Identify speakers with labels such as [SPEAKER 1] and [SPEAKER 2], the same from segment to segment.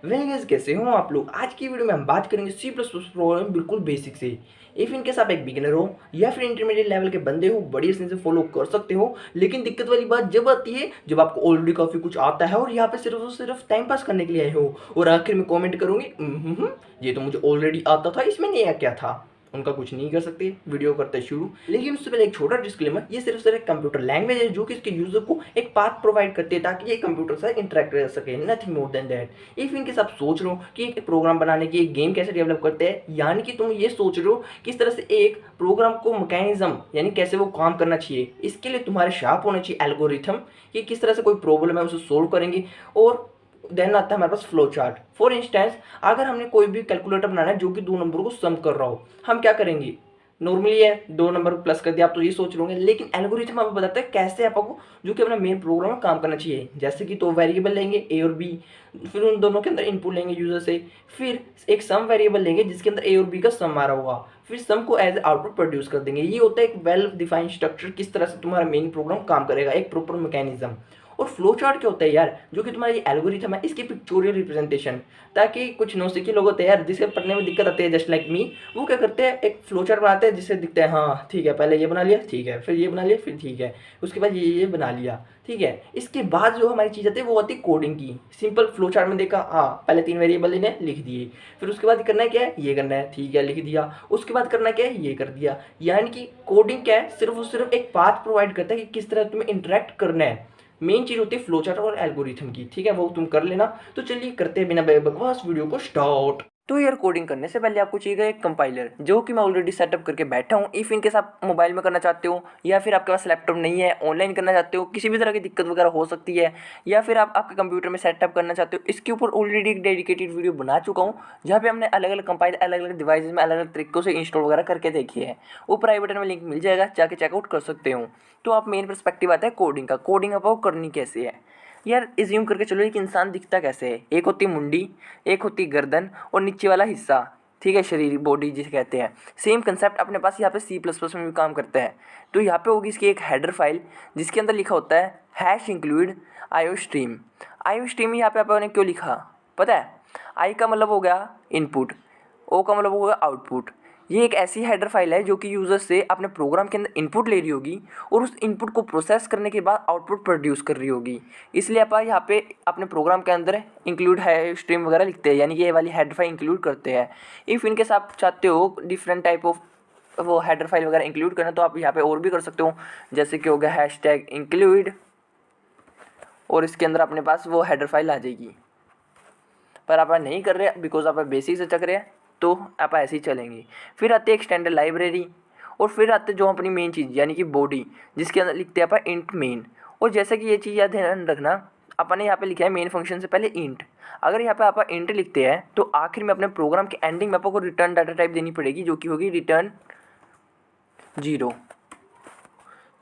[SPEAKER 1] Well guys, कैसे हो आप लोग। आज की वीडियो में हम बात करेंगे सी प्लस प्लस प्रोग्राम बिल्कुल बेसिक से। इफ इनकेस आप एक बिगिनर हो या फिर इंटरमीडिएट लेवल के बंदे हो, बड़ी आसानी से फॉलो कर सकते हो। लेकिन दिक्कत वाली बात जब आती है जब आपको ऑलरेडी काफी कुछ आता है और यहाँ पे सिर्फ और सिर्फ टाइम पास करने के लिए आए हो और आखिर में कमेंट करोगे ये तो मुझे ऑलरेडी आता था, इसमें नया क्या था। उनका कुछ नहीं कर सकते। वीडियो करते शुरू, लेकिन उससे पहले एक छोटा डिस्क्लेमर, ये सिर्फ एक कंप्यूटर लैंग्वेज है जो कि इसके यूजर को एक पाथ प्रोवाइड करती है ताकि ये कंप्यूटर से इंटरेक्ट कर सके, nothing more than that. If in case आप सोच रहे हो कि एक प्रोग्राम बनाने की एक गेम कैसे डेवलप करते हैं, यानी कि तुम ये सोच रहे हो किस तरह से एक प्रोग्राम को मैकेनिज्म यानी कैसे वो काम करना चाहिए, इसके लिए तुम्हारे शार्प होना चाहिए एल्गोरिथम कि किस तरह से कोई प्रॉब्लम है उसे सोल्व करेंगे। और देन आता है हमारे पास फ्लो चार्ट। फॉर इंस्टेंस, अगर हमने कोई भी कैलकुलेटर बनाना है जो कि दो नंबर को सम कर रहा हो, हम क्या करेंगे। नॉर्मली है दो नंबर प्लस कर दिया, आप तो ये सोच रहे लेकिन एल्गोरिथम आपको बताता है कैसे आपको जो कि अपना मेन प्रोग्राम में काम करना चाहिए। जैसे कि दो वेरिएबल लेंगे ए और बी, फिर उन दोनों के अंदर इनपुट लेंगे यूजर से, फिर एक सम वेरिएबल लेंगे जिसके अंदर ए और बी का सम आ रहा होगा, फिर सम को एज आउटपुट प्रोड्यूस कर देंगे। ये होता है एक वेल डिफाइंड स्ट्रक्चर, किस तरह से तुम्हारा मेन प्रोग्राम काम करेगा, एक प्रॉपर मैकेनिज्म। और फ्लो चार्ट क्या होता है यार, जो कि तुम्हारा ये एल्गोरिथम है इसकी पिक्चोरियल रिप्रेजेंटेशन। ताकि कुछ नौसिखी लोग होते हैं यार जिसे पढ़ने में दिक्कत आती है, जस्ट लाइक मी, वो क्या करते हैं एक फ्लो चार्ट बनाते हैं जिससे दिखता है हाँ ठीक है, पहले ये बना लिया, ठीक है, फिर ये बना लिया, फिर ठीक है, उसके बाद ये बना लिया, ठीक है। इसके बाद जो हमारी चीज़ आती है वो आती है कोडिंग की। सिंपल फ्लो चार्ट में देखा, हाँ पहले तीन वेरिएबल इन्हें लिख दिए, फिर उसके बाद करना है क्या है, ये करना है, ठीक है लिख दिया, उसके बाद करना क्या है, ये कर दिया। यानी कि कोडिंग क्या है, सिर्फ और सिर्फ एक पाथ प्रोवाइड करता है कि किस तरह तुम्हें इंटरेक्ट करना है। मेन चीज होती है फ्लो चार्ट और एल्गोरिथम की, ठीक है, वो तुम कर लेना। तो चलिए करते हैं बिना बकवास वीडियो को स्टार्ट। तो यार कोडिंग करने से पहले आपको चाहिए एक कंपाइलर, जो कि मैं ऑलरेडी सेटअप करके बैठा हूँ। इफ़ इनकेस आप मोबाइल में करना चाहते हो या फिर आपके पास लैपटॉप नहीं है, ऑनलाइन करना चाहते हो, किसी भी तरह की दिक्कत वगैरह हो सकती है, या फिर आप आपके कंप्यूटर में सेटअप करना चाहते हो, इसके ऊपर ऑलरेडी एक डेडिकेटेड वीडियो बना चुका हूँ जहाँ पे हमने अलग अलग कंपाइल अलग अलग डिवाइसेज में अलग अलग तरीकों से इंस्टॉल वगैरह करके देखी है। ऊपर आई बटन में लिंक मिल जाएगा, जाके चेकआउट कर सकते हो। तो आप मेन पर्सपेक्टिव आता है कोडिंग का, कोडिंग आपको करनी कैसे है। यार इज्यूम करके चलो एक इंसान दिखता कैसे है, एक होती मुंडी, एक होती गर्दन और नीचे वाला हिस्सा, ठीक है, शरीर बॉडी जिसे कहते हैं। सेम कंसेप्ट अपने पास यहाँ पे सी प्लस प्लस में भी काम करता है। तो यहाँ पे होगी इसकी एक हेडर फाइल जिसके अंदर लिखा होता है hash include IO stream. IO stream यहाँ पे आपने क्यों लिखा पता है। आई का मतलब हो गया इनपुट, ओ का मतलब हो गया आउटपुट। ये एक ऐसी हेडर फाइल है जो कि यूज़र से अपने प्रोग्राम के अंदर इनपुट ले रही होगी और उस इनपुट को प्रोसेस करने के बाद आउटपुट प्रोड्यूस कर रही होगी। इसलिए आप यहाँ पे अपने प्रोग्राम के अंदर इंक्लूड है स्ट्रीम वगैरह लिखते हैं, यानी कि ये वाली हेडर फाइल इंक्लूड करते हैं। इफ़ इनकेस आप चाहते हो डिफरेंट टाइप ऑफ वो हेडर फाइल वगैरह इंक्लूड करना, तो आप यहाँ पे और भी कर सकते हो। जैसे कि हो गया हैश टैग इंक्लूड, और इसके अंदर अपने पास वो हेडर फाइल आ जाएगी। पर आप नहीं कर रहे बिकॉज आप बेसिक से चक रहे हैं, तो आप ऐसे ही चलेंगे। फिर आती है एक्सटेंडेड लाइब्रेरी, और फिर आते जो अपनी मेन चीज़ यानी कि बॉडी, जिसके अंदर लिखते हैं आप इंट मेन। और जैसे कि ये चीज़ याद ध्यान रखना, अपने यहाँ पे लिखा है मेन फंक्शन से पहले इंट। अगर यहाँ पे आप इंट लिखते हैं तो आखिर में अपने प्रोग्राम के एंडिंग में आपको रिटर्न डाटा टाइप देनी पड़ेगी, जो कि होगी रिटर्न 0,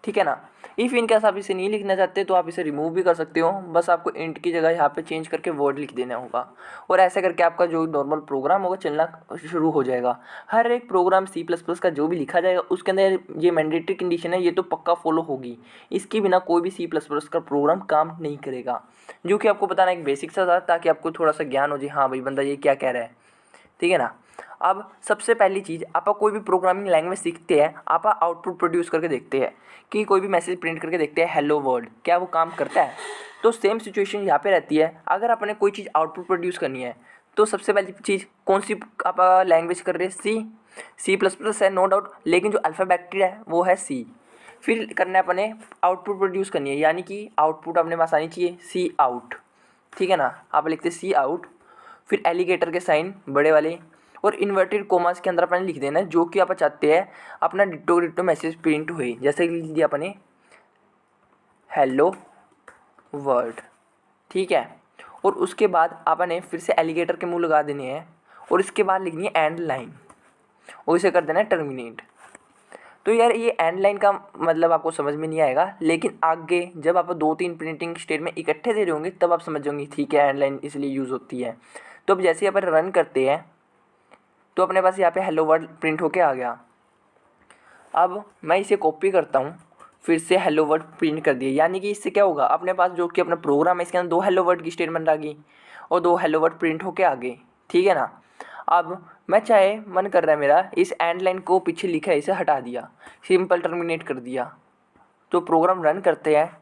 [SPEAKER 1] ठीक है ना। इफ़ इनकेस आप इसे नहीं लिखना चाहते तो आप इसे रिमूव भी कर सकते हो, बस आपको इंट की जगह यहाँ पे चेंज करके वर्ड लिख देना होगा। और ऐसे करके आपका जो नॉर्मल प्रोग्राम होगा चलना शुरू हो जाएगा। हर एक प्रोग्राम सी प्लस प्लस का जो भी लिखा जाएगा उसके अंदर ये मैंडेटरी कंडीशन है, ये तो पक्का फॉलो होगी। इसके बिना कोई भी सी प्लस प्लस का प्रोग्राम काम नहीं करेगा, जो कि आपको बताना एक बेसिक सा था ताकि आपको थोड़ा सा ज्ञान हो जाए, हाँ भाई बंदा ये क्या कह रहा है, ठीक है ना। अब सबसे पहली चीज़, आप कोई भी प्रोग्रामिंग लैंग्वेज सीखते हैं, आप आउटपुट प्रोड्यूस करके देखते हैं कि कोई भी मैसेज प्रिंट करके देखते हैं हेलो वर्ल्ड, क्या वो काम करता है। तो सेम सिचुएशन यहाँ पे रहती है। अगर आपने कोई चीज़ आउटपुट प्रोड्यूस करनी है तो सबसे पहली चीज़ कौन सी आप लैंग्वेज कर रहे हैं, सी प्लस प्लस है नो डाउट, लेकिन जो अल्फ़ाबेट है वो है सी। फिर करना है अपने आउटपुट प्रोड्यूस करनी है, यानी कि आउटपुट अपने पास आनी चाहिए सी आउट, ठीक है ना। आप लिखते सी आउट, फिर एलिगेटर के साइन बड़े वाले, और इन्वर्टेड कोमास के अंदर अपने लिख देना है जो कि आप चाहते हैं अपना डिट्टो डिट्टो मैसेज प्रिंट हुए। जैसे कि लिख दिया अपने हेलो वर्ड, ठीक है। और उसके बाद आपने फिर से एलिगेटर के मुंह लगा देने हैं, और इसके बाद लिखनी है एंड लाइन, और इसे कर देना है टर्मिनेट। तो यार ये एंड लाइन का मतलब आपको समझ में नहीं आएगा, लेकिन आगे जब आप 2-3 प्रिंटिंग स्टेटमेंट इकट्ठे दे रहे होंगे तब आप समझ जाओगे, ठीक है एंड लाइन इसलिए यूज़ होती है। तो अब जैसे यहाँ पर रन करते हैं तो अपने पास यहाँ पे हेलो वर्ड प्रिंट होके आ गया। अब मैं इसे कॉपी करता हूँ, फिर से हेलो वर्ड प्रिंट कर दिया, यानी कि इससे क्या होगा, अपने पास जो कि अपना प्रोग्राम है इसके अंदर 2 हेलो वर्ड की स्टेटमेंट आ गई। और 2 हेलो वर्ड प्रिंट होके आ गए, ठीक है ना। अब मैं चाहे मन कर रहा है मेरा इस एंड लाइन को पीछे लिखा है इसे हटा दिया, सिंपल टर्मिनेट कर दिया, तो प्रोग्राम रन करते हैं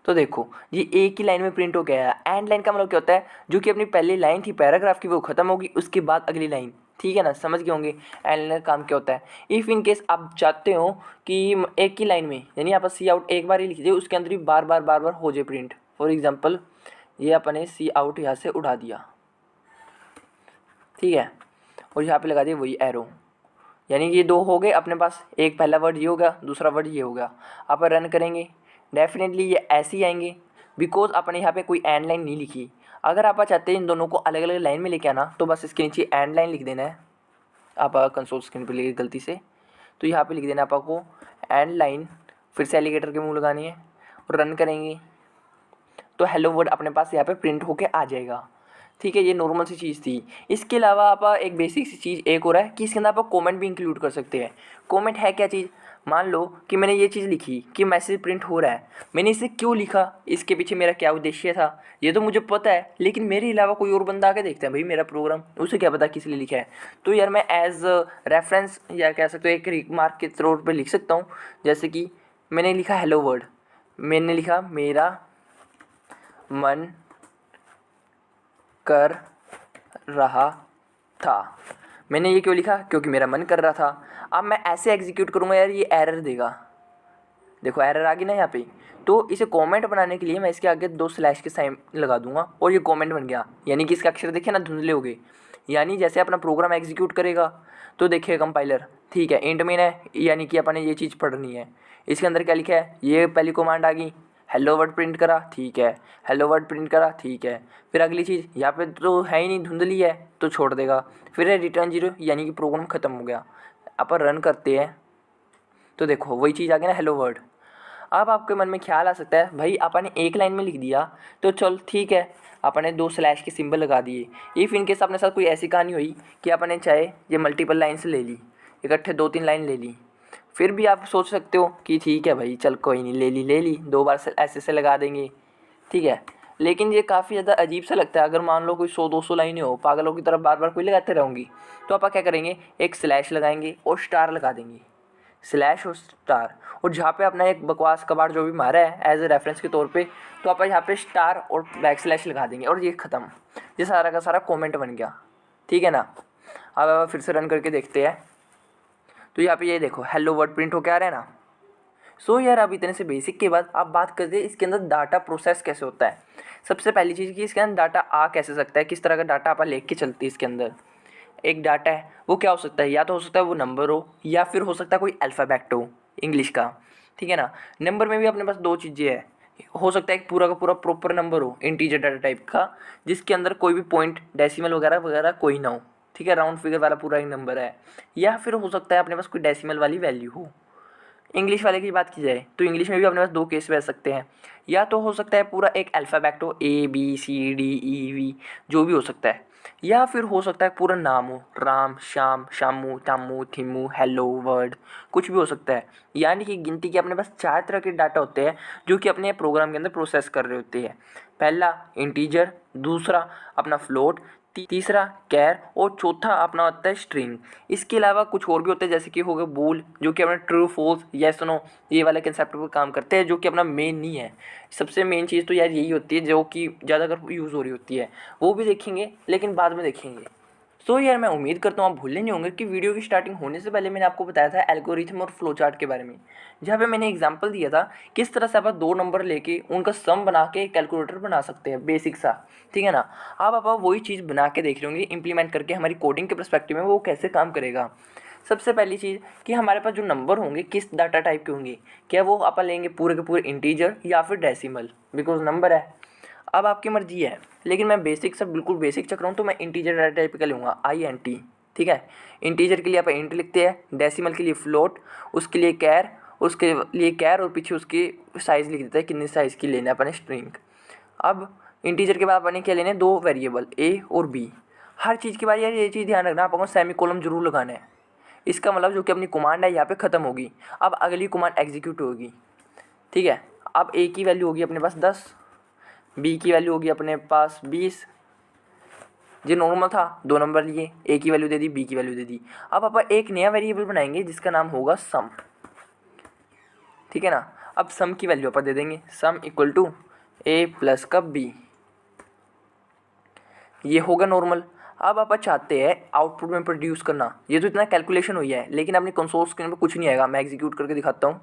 [SPEAKER 1] तो देखो ये एक ही लाइन में प्रिंट हो गया है। एंड लाइन का मतलब क्या होता है, जो कि अपनी पहली लाइन थी पैराग्राफ की वो खत्म होगी, उसके बाद अगली लाइन, ठीक है ना, समझ गए होंगे एंड लाइन का काम क्या होता है। इफ़ इन केस आप चाहते हो कि एक ही लाइन में, यानी आप सी आउट एक बार ही लिख दिए, उसके अंदर ही बार बार हो जाए प्रिंट। फॉर एग्जाम्पल ये अपने सी आउट यहाँ से उठा दिया, ठीक है, और यहाँ पे लगा दिया वही एरो, यानी ये 2 हो गए अपने पास, एक पहला वर्ड ये हो गया, दूसरा वर्ड ये हो गया। आप रन करेंगे डेफिनेटली ये ऐसे ही आएंगे, बिकॉज आपने यहाँ पे कोई एंड लाइन नहीं लिखी। अगर आप चाहते हैं इन दोनों को अलग अलग लाइन में लेके आना, तो बस इसके नीचे एंड लाइन लिख देना है। आप कंसोल स्क्रीन पर लिखे गलती से, तो यहाँ पे लिख देना आपको एंड लाइन, फिर से एलिगेटर के मुँह लगानी है और रन करेंगे तो हेलो वर्ड अपने पास यहाँ पे प्रिंट होके आ जाएगा, ठीक है। ये नॉर्मल सी चीज़ थी। इसके अलावा आप एक बेसिक सी चीज़ एक हो रहा है कि इसके अंदर आप कमेंट भी इंक्लूड कर सकते हैं। कमेंट है क्या चीज़, मान लो कि मैंने ये चीज़ लिखी कि मैसेज प्रिंट हो रहा है, मैंने इसे क्यों लिखा, इसके पीछे मेरा क्या उद्देश्य था, ये तो मुझे पता है, लेकिन मेरे अलावा कोई और बंदा आके देखता है भाई मेरा प्रोग्राम, उसे क्या पता किस लिए लिखा है। तो यार मैं एज रेफरेंस या कह सकते हो एक रिमार्क के तौर पर लिख सकता हूँ, जैसे कि मैंने लिखा हेलो वर्ड, मैंने लिखा मेरा मन कर रहा था। मैंने ये क्यों लिखा, क्योंकि मेरा मन कर रहा था। अब मैं ऐसे एग्जीक्यूट करूँगा यार ये एरर देगा, देखो एरर आ गई ना यहाँ पे। तो इसे कमेंट बनाने के लिए मैं इसके आगे 2 स्लैश के साइन लगा दूंगा और ये कमेंट बन गया, यानी कि इसके अक्षर देखिए ना धुंधले हो गए। यानी जैसे अपना प्रोग्राम एग्जीक्यूट करेगा तो देखिए कंपाइलर, ठीक है, इंट मीन है, यानी कि अपन ने ये चीज़ पढ़नी है। इसके अंदर क्या लिखा है, ये पहली कमांड आ गई, हेलो वर्ड प्रिंट करा, ठीक है, हेलो वर्ड प्रिंट करा, ठीक है। फिर अगली चीज़ यहाँ पे तो है ही नहीं, धुंधली है तो छोड़ देगा। फिर है रिटर्न 0, यानी कि प्रोग्राम ख़त्म हो गया। अपन रन करते हैं तो देखो वही चीज़ आ गई ना हेलो वर्ड। अब आपके मन में ख्याल आ सकता है भाई अपन ने एक लाइन में लिख दिया तो चल ठीक है, अपन ने 2 स्लैश के सिंबल लगा दिए। इफ़ इनकेस अपने साथ कोई ऐसी कहानी हुई कि अपन ने चाहे ये मल्टीपल लाइन से ले ली, इकट्ठे 2-3 लाइन ले ली, फिर भी आप सोच सकते हो कि ठीक है भाई चल कोई नहीं, ले ली 2 बार से ऐसे से लगा देंगे, ठीक है। लेकिन ये काफ़ी ज़्यादा अजीब सा लगता है। अगर मान लो कोई 100-200 लाइनें हो, पागलों की तरफ बार बार कोई लगाते रहूँगी, तो आप क्या करेंगे, एक स्लैश लगाएंगे और स्टार लगा देंगे, स्लैश और स्टार। और जहाँ पे अपना एक बकवास कबाड़ जो भी मारा है एज ए रेफरेंस के तौर पे, तो आप यहाँ पे स्टार और बैक स्लैश लगा देंगे और ये ख़त्म, ये सारा का सारा कमेंट बन गया, ठीक है ना। अब फिर से रन करके देखते हैं तो यहाँ पे ये देखो हेलो वर्ड प्रिंट होके आ रहा है ना। सो यार अब इतने से बेसिक के बाद आप बात करते हैं इसके अंदर डाटा प्रोसेस कैसे होता है। सबसे पहली चीज़ कि इसके अंदर डाटा आ कैसे सकता है, किस तरह का डाटा आप लेके चलती है इसके अंदर। एक डाटा है वो क्या हो सकता है, या तो हो सकता है वो नंबर हो या फिर हो सकता है कोई अल्फ़ाबेट हो इंग्लिश का, ठीक है ना। नंबर में भी अपने पास 2 चीज़ें हैं, हो सकता है एक पूरा का पूरा प्रॉपर नंबर हो इंटीजर डाटा टाइप का, जिसके अंदर कोई भी पॉइंट डेसिमल वगैरह वगैरह कोई ना हो, ठीक है, राउंड फिगर वाला पूरा एक नंबर है। या फिर हो सकता है अपने पास कोई डेसिमल वाली वैल्यू हो। इंग्लिश वाले की बात की जाए तो इंग्लिश में भी अपने पास 2 केस रह सकते हैं, या तो हो सकता है पूरा एक अल्फ़ाबेट हो ABCDEV जो भी हो सकता है, या फिर हो सकता है पूरा नाम हो राम श्याम शामू टामू थिमू हेलो वर्ड, कुछ भी हो सकता है। यानी कि गिनती के अपने पास 4 तरह के डाटा होते हैं जो कि अपने प्रोग्राम के अंदर प्रोसेस कर रहे होते हैं। पहला इंटीजर, दूसरा अपना फ्लोट, तीसरा कैर और चौथा अपना होता है स्ट्रिंग। इसके अलावा कुछ और भी होते हैं जैसे कि हो गए बूल, जो कि अपना ट्रू फॉल्स येस नो ये वाले कंसेप्ट पर काम करते हैं, जो कि अपना मेन नहीं है। सबसे मेन चीज़ तो यार यही होती है जो कि ज़्यादातर यूज़ हो रही होती है, वो भी देखेंगे लेकिन बाद में देखेंगे। सो यार मैं उम्मीद करता हूँ आप भूलने नहीं होंगे कि वीडियो की स्टार्टिंग होने से पहले मैंने आपको बताया था एल्गोरिथम और फ्लो चार्ट के बारे में, जहाँ पे मैंने एग्जांपल दिया था किस तरह से आप 2 नंबर लेके उनका सम बना के कैलकुलेटर बना सकते हैं, बेसिक सा, ठीक है ना। अब आप वही चीज़ बना के देख रहे होंगे इम्प्लीमेंट करके हमारी कोडिंग के पर्सपेक्टिव में वो कैसे काम करेगा। सबसे पहली चीज़ कि हमारे पास जो नंबर होंगे किस डाटा टाइप के होंगे, क्या वो अपन लेंगे पूरे के पूरे इंटीजर या फिर डेसिमल, बिकॉज नंबर है। अब आपकी मर्जी है, लेकिन मैं बेसिक से बिल्कुल बेसिक चक रहा हूँ तो मैं इंटीजर डाटा टाइप का लूँगा INT, ठीक है। इंटीजर के लिए आप इंट लिखते हैं, डेसिमल के लिए फ्लोट, उसके लिए कैर, उसके लिए कैर और पीछे उसकी साइज़ लिख देता है कितनी साइज़ की लेना है अपने स्ट्रिंग। अब इंटीजर के बाद अपने क्या लेने 2 वेरिएबल A और B। हर चीज़ के बाद यार ये चीज़ ध्यान रखना आपको सेमी कोलम जरूर लगाना है। इसका मतलब जो कि अपनी कमांड है यहाँ पे ख़त्म होगी, अब अगली कमांड एग्जीक्यूट होगी, ठीक है। अब A की वैल्यू होगी अपने पास 10,
[SPEAKER 2] बी की वैल्यू होगी अपने पास 20, जो नॉर्मल था 2 नंबर लिए, ए की वैल्यू दे दी, बी की वैल्यू दे दी। अब आप एक नया वेरिएबल बनाएंगे जिसका नाम होगा सम, ठीक है ना। अब सम की वैल्यू अपन दे देंगे, sum equal to A plus का बी, ये होगा नॉर्मल। अब आप चाहते हैं आउटपुट में प्रोड्यूस करना, ये तो इतना कैलकुलेशन हुई है लेकिन अपनी कंसोल स्क्रीन पर कुछ नहीं आएगा। मैं एग्जीक्यूट करके दिखाता हूँ,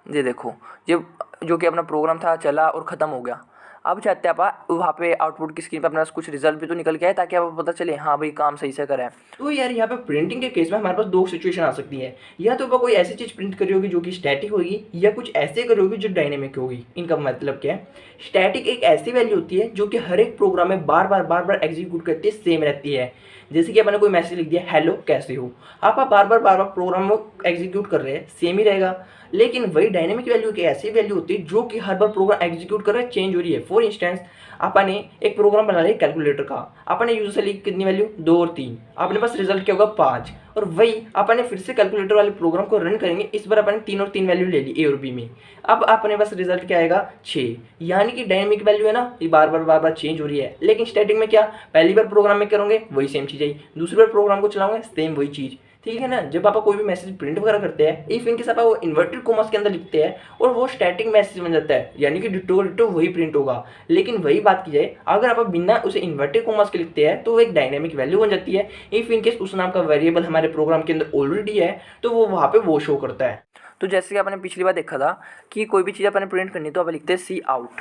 [SPEAKER 2] ये देखो, ये जो कि अपना प्रोग्राम था चला और ख़त्म हो गया। अब चाहते हैं आप वहाँ पे आउटपुट की स्क्रीन पे अपने पास कुछ रिजल्ट भी तो निकल के आए, ताकि आपको पता चले हाँ भाई काम सही से करा है।
[SPEAKER 1] तो यार यहाँ पे प्रिंटिंग के केस में हमारे पास दो सिचुएशन आ सकती है, या तो वह कोई ऐसी चीज़ प्रिंट करी होगी जो कि स्टैटिक होगी, या कुछ ऐसे करी होगी जो डायनेमिक होगी। इनका मतलब क्या है? स्टैटिक एक ऐसी वैल्यू होती है जो कि हर एक प्रोग्राम में बार बार एग्जीक्यूट करती है, सेम रहती है। जैसे कि अपने कोई मैसेज लिख दिया, हेलो कैसे हो, आप बार बार प्रोग्राम में एग्जीक्यूट कर रहे हैं, सेम ही रहेगा। लेकिन वही डायनेमिक वैल्यू की ऐसी वैल्यू होती है जो कि हर बार प्रोग्राम एग्जीक्यूट कर रहा है, चेंज हो रही है। फॉर इंस्टेंस आपने एक प्रोग्राम बना लिया कैलकुलेटर का, आपने यूजुअली कितनी वैल्यू 2 और 3, अपने पास रिजल्ट क्या होगा 5, और वही आपने फिर से कैलकुलेटर वाले प्रोग्राम को रन करेंगे, इस बार आपने 3 और 3 वैल्यू ले ली ए और बी में, अब अपने पास रिजल्ट क्या आएगा 6। यानी कि डायनेमिक वैल्यू है ना, ये बार बार चेंज हो रही है। लेकिन स्टैटिक में क्या, पहली बार प्रोग्राम में करोगे वही सेम चीज़ आई, दूसरी बार प्रोग्राम को चलाओगे सेम वही चीज़, ठीक है ना। जब आप कोई भी मैसेज प्रिंट वगैरह करते हैं, इफ इनके साथ वो इन्वर्टेड कोमास के अंदर लिखते हैं और वो स्टैटिक मैसेज बन जाता है, यानी कि डिटो डिटो वही प्रिंट होगा। लेकिन वही बात की जाए, अगर आप बिना उसे इन्वर्टेड कोमास के लिखते हैं तो वो एक डायनेमिक वैल्यू बन जाती है। इफ इनकेस उस नाम का वेरिएबल हमारे प्रोग्राम के अंदर ऑलरेडी है तो वो वहाँ पे वो शो करता है।
[SPEAKER 2] तो जैसे कि आपने पिछली बार देखा था कि कोई भी चीज़ अपने प्रिंट करनी तो आप लिखते हैं सी आउट,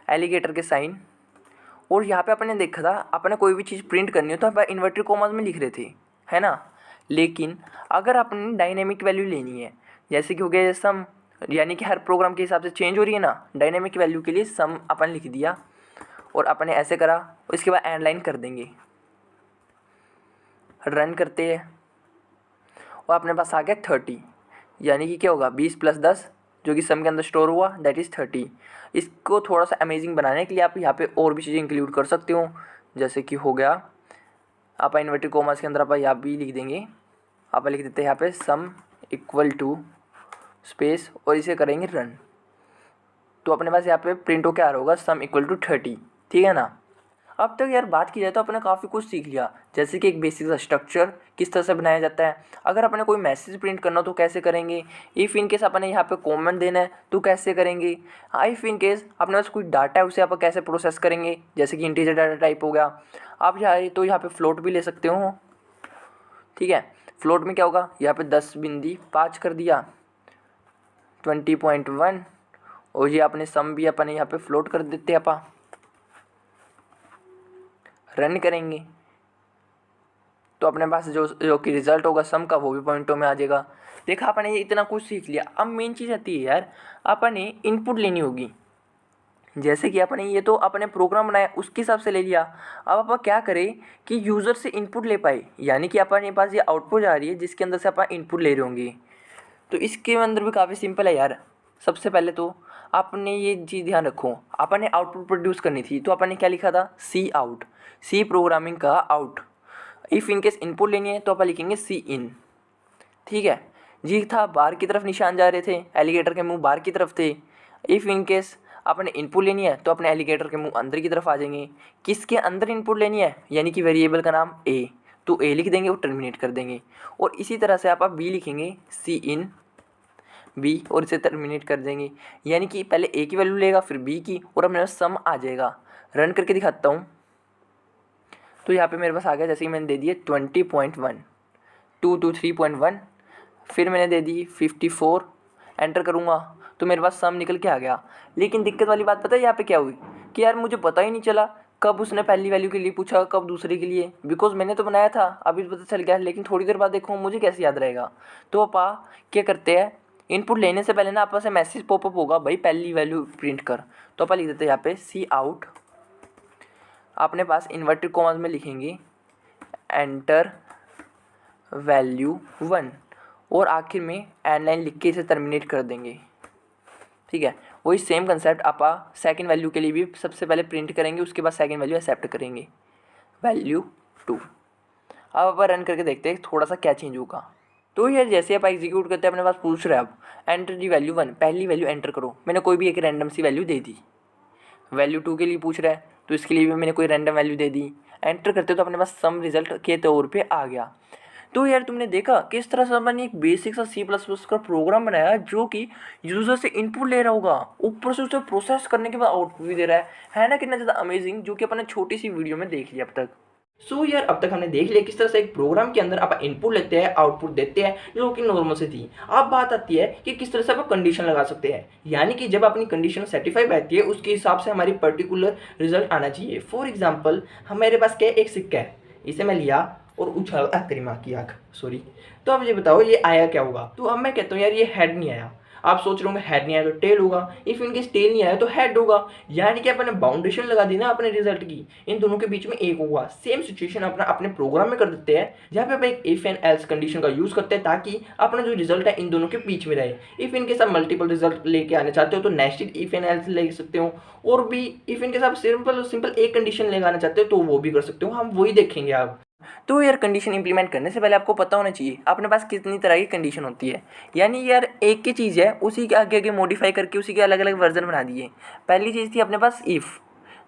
[SPEAKER 2] एलिगेटर के साइन। और यहाँ पे आपने देखा था अपने कोई भी चीज़ प्रिंट करनी हो तो आप इन्वर्टेड कॉमास में लिख रहे थे, है ना। लेकिन अगर आपने डायनेमिक वैल्यू लेनी है, जैसे कि हो गया सम, यानी कि हर प्रोग्राम के हिसाब से चेंज हो रही है ना, डायनेमिक वैल्यू के लिए सम अपन लिख दिया और अपने ऐसे करा, उसके बाद एंड लाइन कर देंगे, रन करते हैं और अपने पास आ गया 30, यानी कि क्या होगा 20 + 10 जो कि सम के अंदर स्टोर हुआ, दैट इज़ 30। इसको थोड़ा सा अमेजिंग बनाने के लिए आप यहाँ पे और भी चीज़ें इंक्लूड कर सकते हो, जैसे कि हो गया आप इन्वर्टेड कॉमास के अंदर आप यहाँ भी लिख देंगे, आप लिख देते हैं यहाँ पे सम इक्वल टू स्पेस और इसे करेंगे रन, तो अपने पास यहाँ पे प्रिंट होकर आ रहा होगा सम इक्वल टू 30, ठीक है ना। अब तक यार बात की जाए तो अपने काफ़ी कुछ सीख लिया, जैसे कि एक बेसिक सा स्ट्रक्चर किस तरह से बनाया जाता है, अगर अपने कोई मैसेज प्रिंट करना हो तो कैसे करेंगे, इफ़ इन केस अपने यहाँ पे कमेंट देना है तो कैसे करेंगे, इफ़ इन केस अपने पास कोई डाटा है उसे आप कैसे प्रोसेस करेंगे, जैसे कि इंटीजर डाटा टाइप हो गया। आप चाहे तो यहाँ पे फ्लोट भी ले सकते हो, ठीक है। फ्लोट में क्या होगा, यहाँ पे 10.5 कर दिया 20.1, और ये अपने सम भी अपने यहाँ पे फ्लोट कर देते हैं, अपा रन करेंगे तो अपने पास जो कि रिजल्ट होगा सम का वो भी पॉइंटों में आ जाएगा। देखा अपने ये इतना कुछ सीख लिया। अब मेन चीज़ आती है यार, अपने इनपुट लेनी होगी, जैसे कि अपने ये तो अपने प्रोग्राम बनाया उसके हिसाब से ले लिया। अब अपन क्या करें कि यूज़र से इनपुट ले पाए, यानी कि अपने पास ये आउटपुट आ रही है जिसके अंदर से अपन इनपुट ले रहे होंगे। तो इसके अंदर भी काफ़ी सिंपल है यार। सबसे पहले तो आपने ये चीज़ ध्यान रखो, आपने आउटपुट प्रोड्यूस करनी थी तो आपने क्या लिखा था, सी आउट, सी प्रोग्रामिंग का आउट। इफ़ इनकेस इनपुट लेनी है तो आप लिखेंगे सी इन, ठीक है। जी था बाहर की तरफ निशान जा रहे थे, एलिगेटर के मुंह बाहर की तरफ थे। इफ़ इनकेस आपने इनपुट लेनी है तो अपने एलिगेटर के मुंह अंदर की तरफ आ जाएंगे। किसके अंदर इनपुट लेनी है, यानी कि वेरिएबल का नाम ए, तो ए लिख देंगे और टर्मिनेट कर देंगे। और इसी तरह से आप बी लिखेंगे सी इन बी और इसे टर्मिनेट कर देंगे, यानी कि पहले ए की वैल्यू लेगा फिर बी की और अपने पास सम आ जाएगा। रन करके दिखाता हूँ, तो यहाँ पे मेरे पास आ गया, जैसे कि मैंने दे दिए 20.1 223.1, फिर मैंने दे दी 54, एंटर करूँगा तो मेरे पास सम निकल के आ गया। लेकिन दिक्कत वाली बात पता है यहाँ पे क्या हुई कि यार मुझे पता ही नहीं चला कब उसने पहली वैल्यू के लिए पूछा कब दूसरे के लिए, बिकॉज मैंने तो बनाया था अभी पता चल गया, लेकिन थोड़ी देर बाद देखो मुझे कैसे याद रहेगा। तो अपा क्या करते हैं, इनपुट लेने से पहले ना आपस से मैसेज पॉपअप होगा भाई पहली वैल्यू प्रिंट कर, तो अपन लिख देते हैं यहाँ पे सी आउट, अपने पास इन्वर्टेड कॉमास में लिखेंगे एंटर वैल्यू 1 और आखिर में एंड लाइन लिख के इसे टर्मिनेट कर देंगे, ठीक है। वही सेम कंसेप्ट आपा सेकंड वैल्यू के लिए भी सबसे पहले प्रिंट करेंगे, उसके बाद सेकंड वैल्यू एक्सेप्ट करेंगे, वैल्यू 2। अब आप रन करके देखते हैं थोड़ा सा क्या चेंज होगा। तो यार जैसे आप एग्जीक्यूट करते हैं अपने पास पूछ रहे हैं अब एंटर दी वैल्यू 1, पहली वैल्यू एंटर करो, मैंने कोई भी एक रैंडम सी वैल्यू दे दी। वैल्यू 2 के लिए पूछ रहा है तो इसके लिए भी मैंने कोई रैंडम वैल्यू दे दी, एंटर करते तो अपने पास सम रिजल्ट के तौर पे आ गया। तो यार तुमने देखा किस तरह से मैंने एक बेसिक सा C++ का प्रोग्राम बनाया जो कि यूज़र से इनपुट ले रहा होगा, ऊपर से उसे प्रोसेस करने के बाद आउटपुट भी दे रहा है ना, कितना ज़्यादा अमेजिंग, जो कि अपने छोटी सी वीडियो में देख लिया अब तक।
[SPEAKER 1] सो यार अब तक हमने देख लिया किस तरह से एक प्रोग्राम के अंदर आप इनपुट लेते हैं, आउटपुट देते हैं, जो कि नॉर्मल से थी। अब बात आती है कि किस तरह से आप कंडीशन लगा सकते हैं, यानी कि जब अपनी कंडीशन सेटिफाई रहती है उसके हिसाब से हमारी पर्टिकुलर रिजल्ट आना चाहिए। फॉर एग्जाम्पल हमारे पास क्या है, एक सिक्का है, इसे मैं लिया और उछाला, करीमा की आँख, सॉरी। तो अब ये बताओ ये आया क्या होगा। तो अब मैं कहता हूँ यार ये हेड नहीं आया। आप सोच रहे होंगे हेड नहीं आया तो टेल होगा, इफ इनकेस टेल नहीं आया तो हेड होगा, यानी कि अपने बाउंडेशन लगा दी ना अपने रिजल्ट की, इन दोनों के बीच में एक होगा। सेम सिचुएशन अपना अपने प्रोग्राम में कर देते हैं, जहाँ पे आप एक इफ एंड एल्स कंडीशन का यूज करते हैं ताकि अपना जो रिजल्ट है इन दोनों के बीच में रहे। इफ इनकेस आप मल्टीपल रिजल्ट लेके आने चाहते हो तो नेस्टेड इफ एंड एल्स ले सकते हो, और भी इफ इनकेस आप सिंपल एक कंडीशन लगाना चाहते हो तो वो भी कर सकते हो, हम वही देखेंगे आप।
[SPEAKER 2] तो यार कंडीशन इंप्लीमेंट करने से पहले आपको पता होना चाहिए अपने पास कितनी तरह की कंडीशन होती है, यानी यार एक की चीज़ है उसी के आगे आगे मॉडिफाई करके उसी के अलग अलग वर्जन बना दिए। पहली चीज़ थी अपने पास इफ़,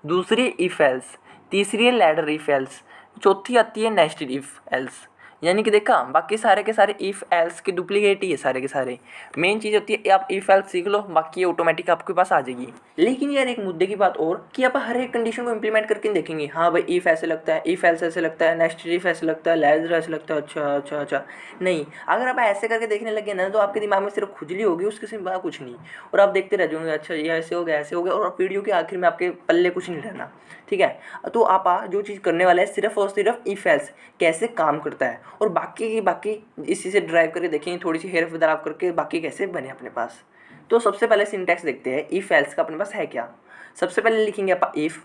[SPEAKER 2] दूसरी इफ़ एल्स, तीसरी है लैडर इफ़ एल्स, चौथी आती है नेस्टेड इफ़ एल्स। यानी कि देखा बाकी सारे के सारे इफ़ एल्स के डुप्लीकेट ही है सारे के सारे। मेन चीज़ होती है आप इफ़ एल्स सीख लो, बाकी ये ऑटोमेटिक आपके पास आ जाएगी। लेकिन यार एक मुद्दे की बात और कि आप हर एक कंडीशन को इंप्लीमेंट करके देखेंगे, हाँ भाई इफ़ ऐसे लगता है, इफ़ एल्स ऐसे लगता है, नेस्टेड इफ़ ऐसे लगता है, लैडर ऐसे लगता है, अच्छा अच्छा अच्छा। नहीं, अगर आप ऐसे करके देखने लगे ना तो आपके दिमाग में सिर्फ खुजली होगी, उसके सिवा कुछ नहीं, और आप देखते रह जाओगे अच्छा ये ऐसे हो गया ऐसे हो गया, और वीडियो के आखिर में आपके पल्ले कुछ नहीं रहना। ठीक है, तो आप जो चीज़ करने वाले हैं सिर्फ और सिर्फ इफ एल्स कैसे काम करता है, और बाकी इसी से ड्राइव करके देखेंगे, थोड़ी सी हेर फेर करके बाकी कैसे बने अपने पास। तो सबसे पहले सिंटैक्स देखते हैं इफ एल्स का अपने पास है क्या। सबसे पहले लिखेंगे आप इफ,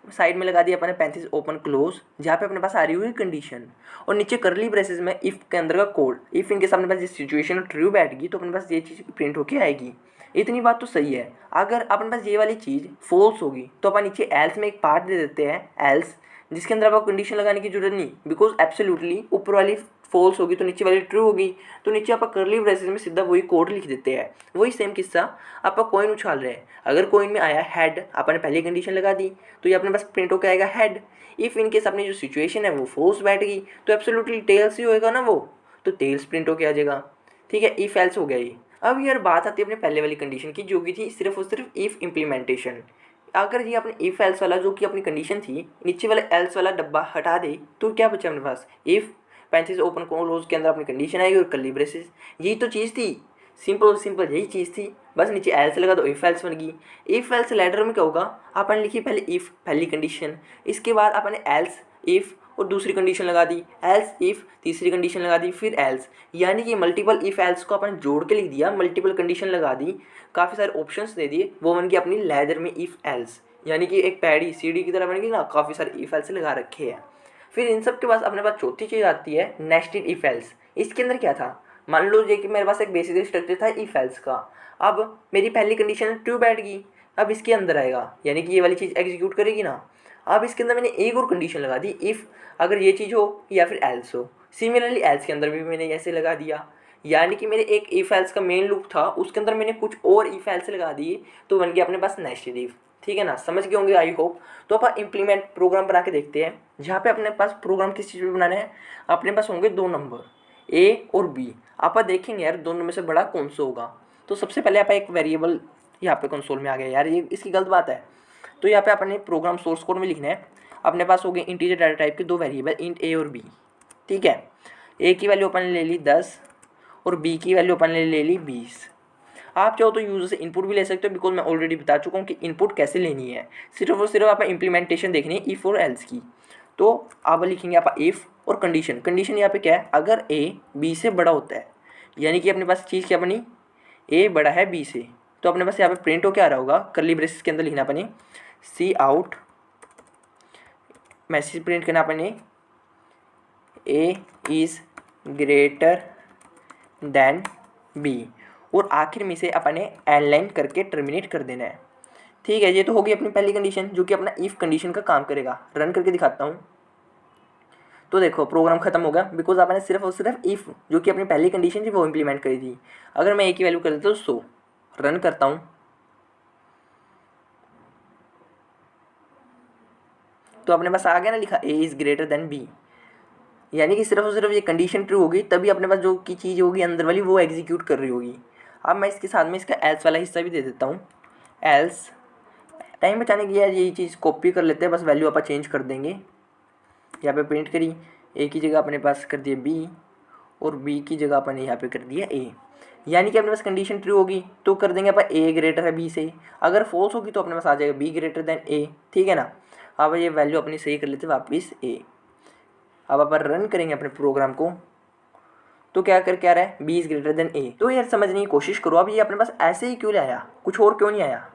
[SPEAKER 2] साइड में लगा दिया अपने पैंतीस ओपन क्लोज, जहाँ पे अपने पास आ रही हुई कंडीशन, और नीचे करली ब्रेसेस में इफ के अंदर का कोड। इफ इनके सामने पास ये सिचुएशन ट्रू बैठेगी तो अपने पास ये चीज़ प्रिंट होके आएगी। इतनी बात तो सही है। अगर अपने पास ये वाली चीज़ फॉल्स होगी तो अपन नीचे एल्स में एक पार्ट दे देते हैं एल्स, जिसके अंदर आपको कंडीशन लगाने की जरूरत नहीं, बिकॉज एब्सोल्युटली ऊपर वाली फॉल्स होगी तो नीचे वाली ट्रू होगी, तो नीचे आप करली ब्रेसेस में सीधा वही कोड लिख देते हैं। वही सेम किस्सा आप कॉइन उछाल रहे हैं, अगर कॉइन में आया हेड, आपने पहले कंडीशन लगा दी तो ये अपने पास प्रिंट होकर आएगा हेड। इफ इनकेस अपनी जो सिचुएशन है वो फॉल्स बैठ गई तो एब्सोल्युटली टेल्स ही होएगा ना वो, तो टेल्स प्रिंट होकर आ जाएगा। ठीक है, इफ एल्स हो गया ये। अब यार बात आती है अपने पहले वाली कंडीशन की जो कि थी सिर्फ और सिर्फ इफ इम्प्लीमेंटेशन। अगर ये अपने इफ एल्स वाला जो कि अपनी कंडीशन थी नीचे वाला एल्स वाला डब्बा हटा दे तो क्या बचा अपने पास, इफ पैंतीस ओपन क्लोज के अंदर अपनी कंडीशन आएगी और कर्ली ब्रेसेस। यही तो चीज़ थी, सिंपल और सिंपल यही चीज़ थी, बस नीचे एल्स लगा दो इफ एल्स बन गई। इफ एल्स लैडर में क्या होगा, आपने लिखी पहले इफ पहली कंडीशन, इसके बाद आपने एल्स इफ और दूसरी कंडीशन लगा दी, एल्स इफ तीसरी कंडीशन लगा दी, फिर एल्स, यानी कि मल्टीपल इफ एल्स को अपन जोड़ के लिख दिया, मल्टीपल कंडीशन लगा दी, काफ़ी सारे ऑप्शंस दे दिए, वो बन गई अपनी लैडर में इफ एल्स, यानी कि एक पैडी सीढ़ी की तरह बन गई ना, काफ़ी सारे इफ एल्स लगा रखे हैं। फिर इन सब के पास अपने पास चौथी चीज़ आती है नेस्टेड इफ एल्स। इसके अंदर क्या था, मान लो कि मेरे पास एक बेसिक स्ट्रक्चर था इफ एल्स का, अब मेरी पहली कंडीशन ट्रू बैठ गई, अब इसके अंदर आएगा यानी कि ये वाली चीज़ एग्जीक्यूट करेगी ना। अब इसके अंदर मैंने एक और कंडीशन लगा दी, इफ़ अगर ये चीज़ हो या फिर एल्स हो। सिमिलरली एल्स के अंदर भी मैंने ऐसे लगा दिया, यानी कि मेरे एक इफ एल्स का मेन लूप था उसके अंदर मैंने कुछ और इफ एल्स लगा दिए, तो बन गया अपने पास नेस्टेड इफ। ठीक है ना, समझ गए होंगे आई होप। तो अपन इम्प्लीमेंट प्रोग्राम बना के देखते हैं, जहाँ पे अपने पास प्रोग्राम किस चीज़ पे बनाना है। अपने पास होंगे दो नंबर ए और बी, आप देखेंगे यार दोनों में से बड़ा कौन सा होगा। तो सबसे पहले आप एक वेरिएबल यहाँ पे कंसोल में आ गया, यार ये इसकी गलत बात है। तो यहाँ पे अपने प्रोग्राम सोर्स कोड में लिखना है, अपने पास हो गए इंटीजर डाटा टाइप के दो वेरिएबल इंट ए और बी। ठीक है, ए की वैल्यू अपन ने ले ली 10 और बी की वैल्यू अपन ने ले ली 20। आप चाहो तो यूज़र से इनपुट भी ले सकते हो, बिकॉज मैं ऑलरेडी बता चुका हूँ कि इनपुट कैसे लेनी है, सिर्फ और सिर्फ आप इम्प्लीमेंटेशन देखनी है इफ़ और एल्स की। तो आप लिखेंगे आप इफ़ और कंडीशन, कंडीशन यहाँ पे क्या है, अगर ए बी से बड़ा होता है, यानी कि अपने पास चीज़ क्या बनी, ए बड़ा है बी से, तो अपने पास यहाँ पे प्रिंट हो क्या आ रहा होगा, कर्ली ब्रेसेस के अंदर लिखना अपने सी आउट, मैसेज प्रिंट करना अपने A is greater than B, और आखिर में से अपने एंड लाइन करके टर्मिनेट कर देना है। ठीक है, ये तो होगी अपनी पहली कंडीशन जो कि अपना इफ़ कंडीशन का काम करेगा। रन करके दिखाता हूँ, तो देखो प्रोग्राम खत्म हो गया, बिकॉज आपने सिर्फ और सिर्फ इफ़ जो कि अपनी पहली कंडीशन थी वो इंप्लीमेंट करी थी। अगर मैं ए की वैल्यू कर देता हूँ 100, रन करता हूँ तो अपने पास आ गया ना लिखा A is greater than B, यानी कि सिर्फ और सिर्फ ये कंडीशन ट्रू होगी तभी अपने पास जो की चीज़ होगी अंदर वाली वो एग्जीक्यूट कर रही होगी। अब मैं इसके साथ में इसका एल्स वाला हिस्सा भी दे देता हूँ। एल्स टाइम बचाने की यार यही चीज़ कॉपी कर लेते हैं, बस वैल्यू आप चेंज कर देंगे। यहाँ पे प्रिंट करी, ए की जगह अपने पास कर दिया बी और बी की जगह अपन ने यहाँ पे कर दिया ए, यानी कि अपने पास कंडीशन ट्रू होगी तो कर देंगे अपन ए ग्रेटर है बी से, अगर फॉल्स होगी तो अपने पास आ जाएगा बी ग्रेटर देन ए, ठीक है ना। अब ये वैल्यू अपनी सही कर लेते वापस ए। अब अपन रन करेंगे अपने प्रोग्राम को तो क्या रहा है बी इज़ ग्रेटर देन ए। तो यार समझने की कोशिश करो, अब ये अपने पास ऐसे ही क्यों ले आया, कुछ और क्यों नहीं आया।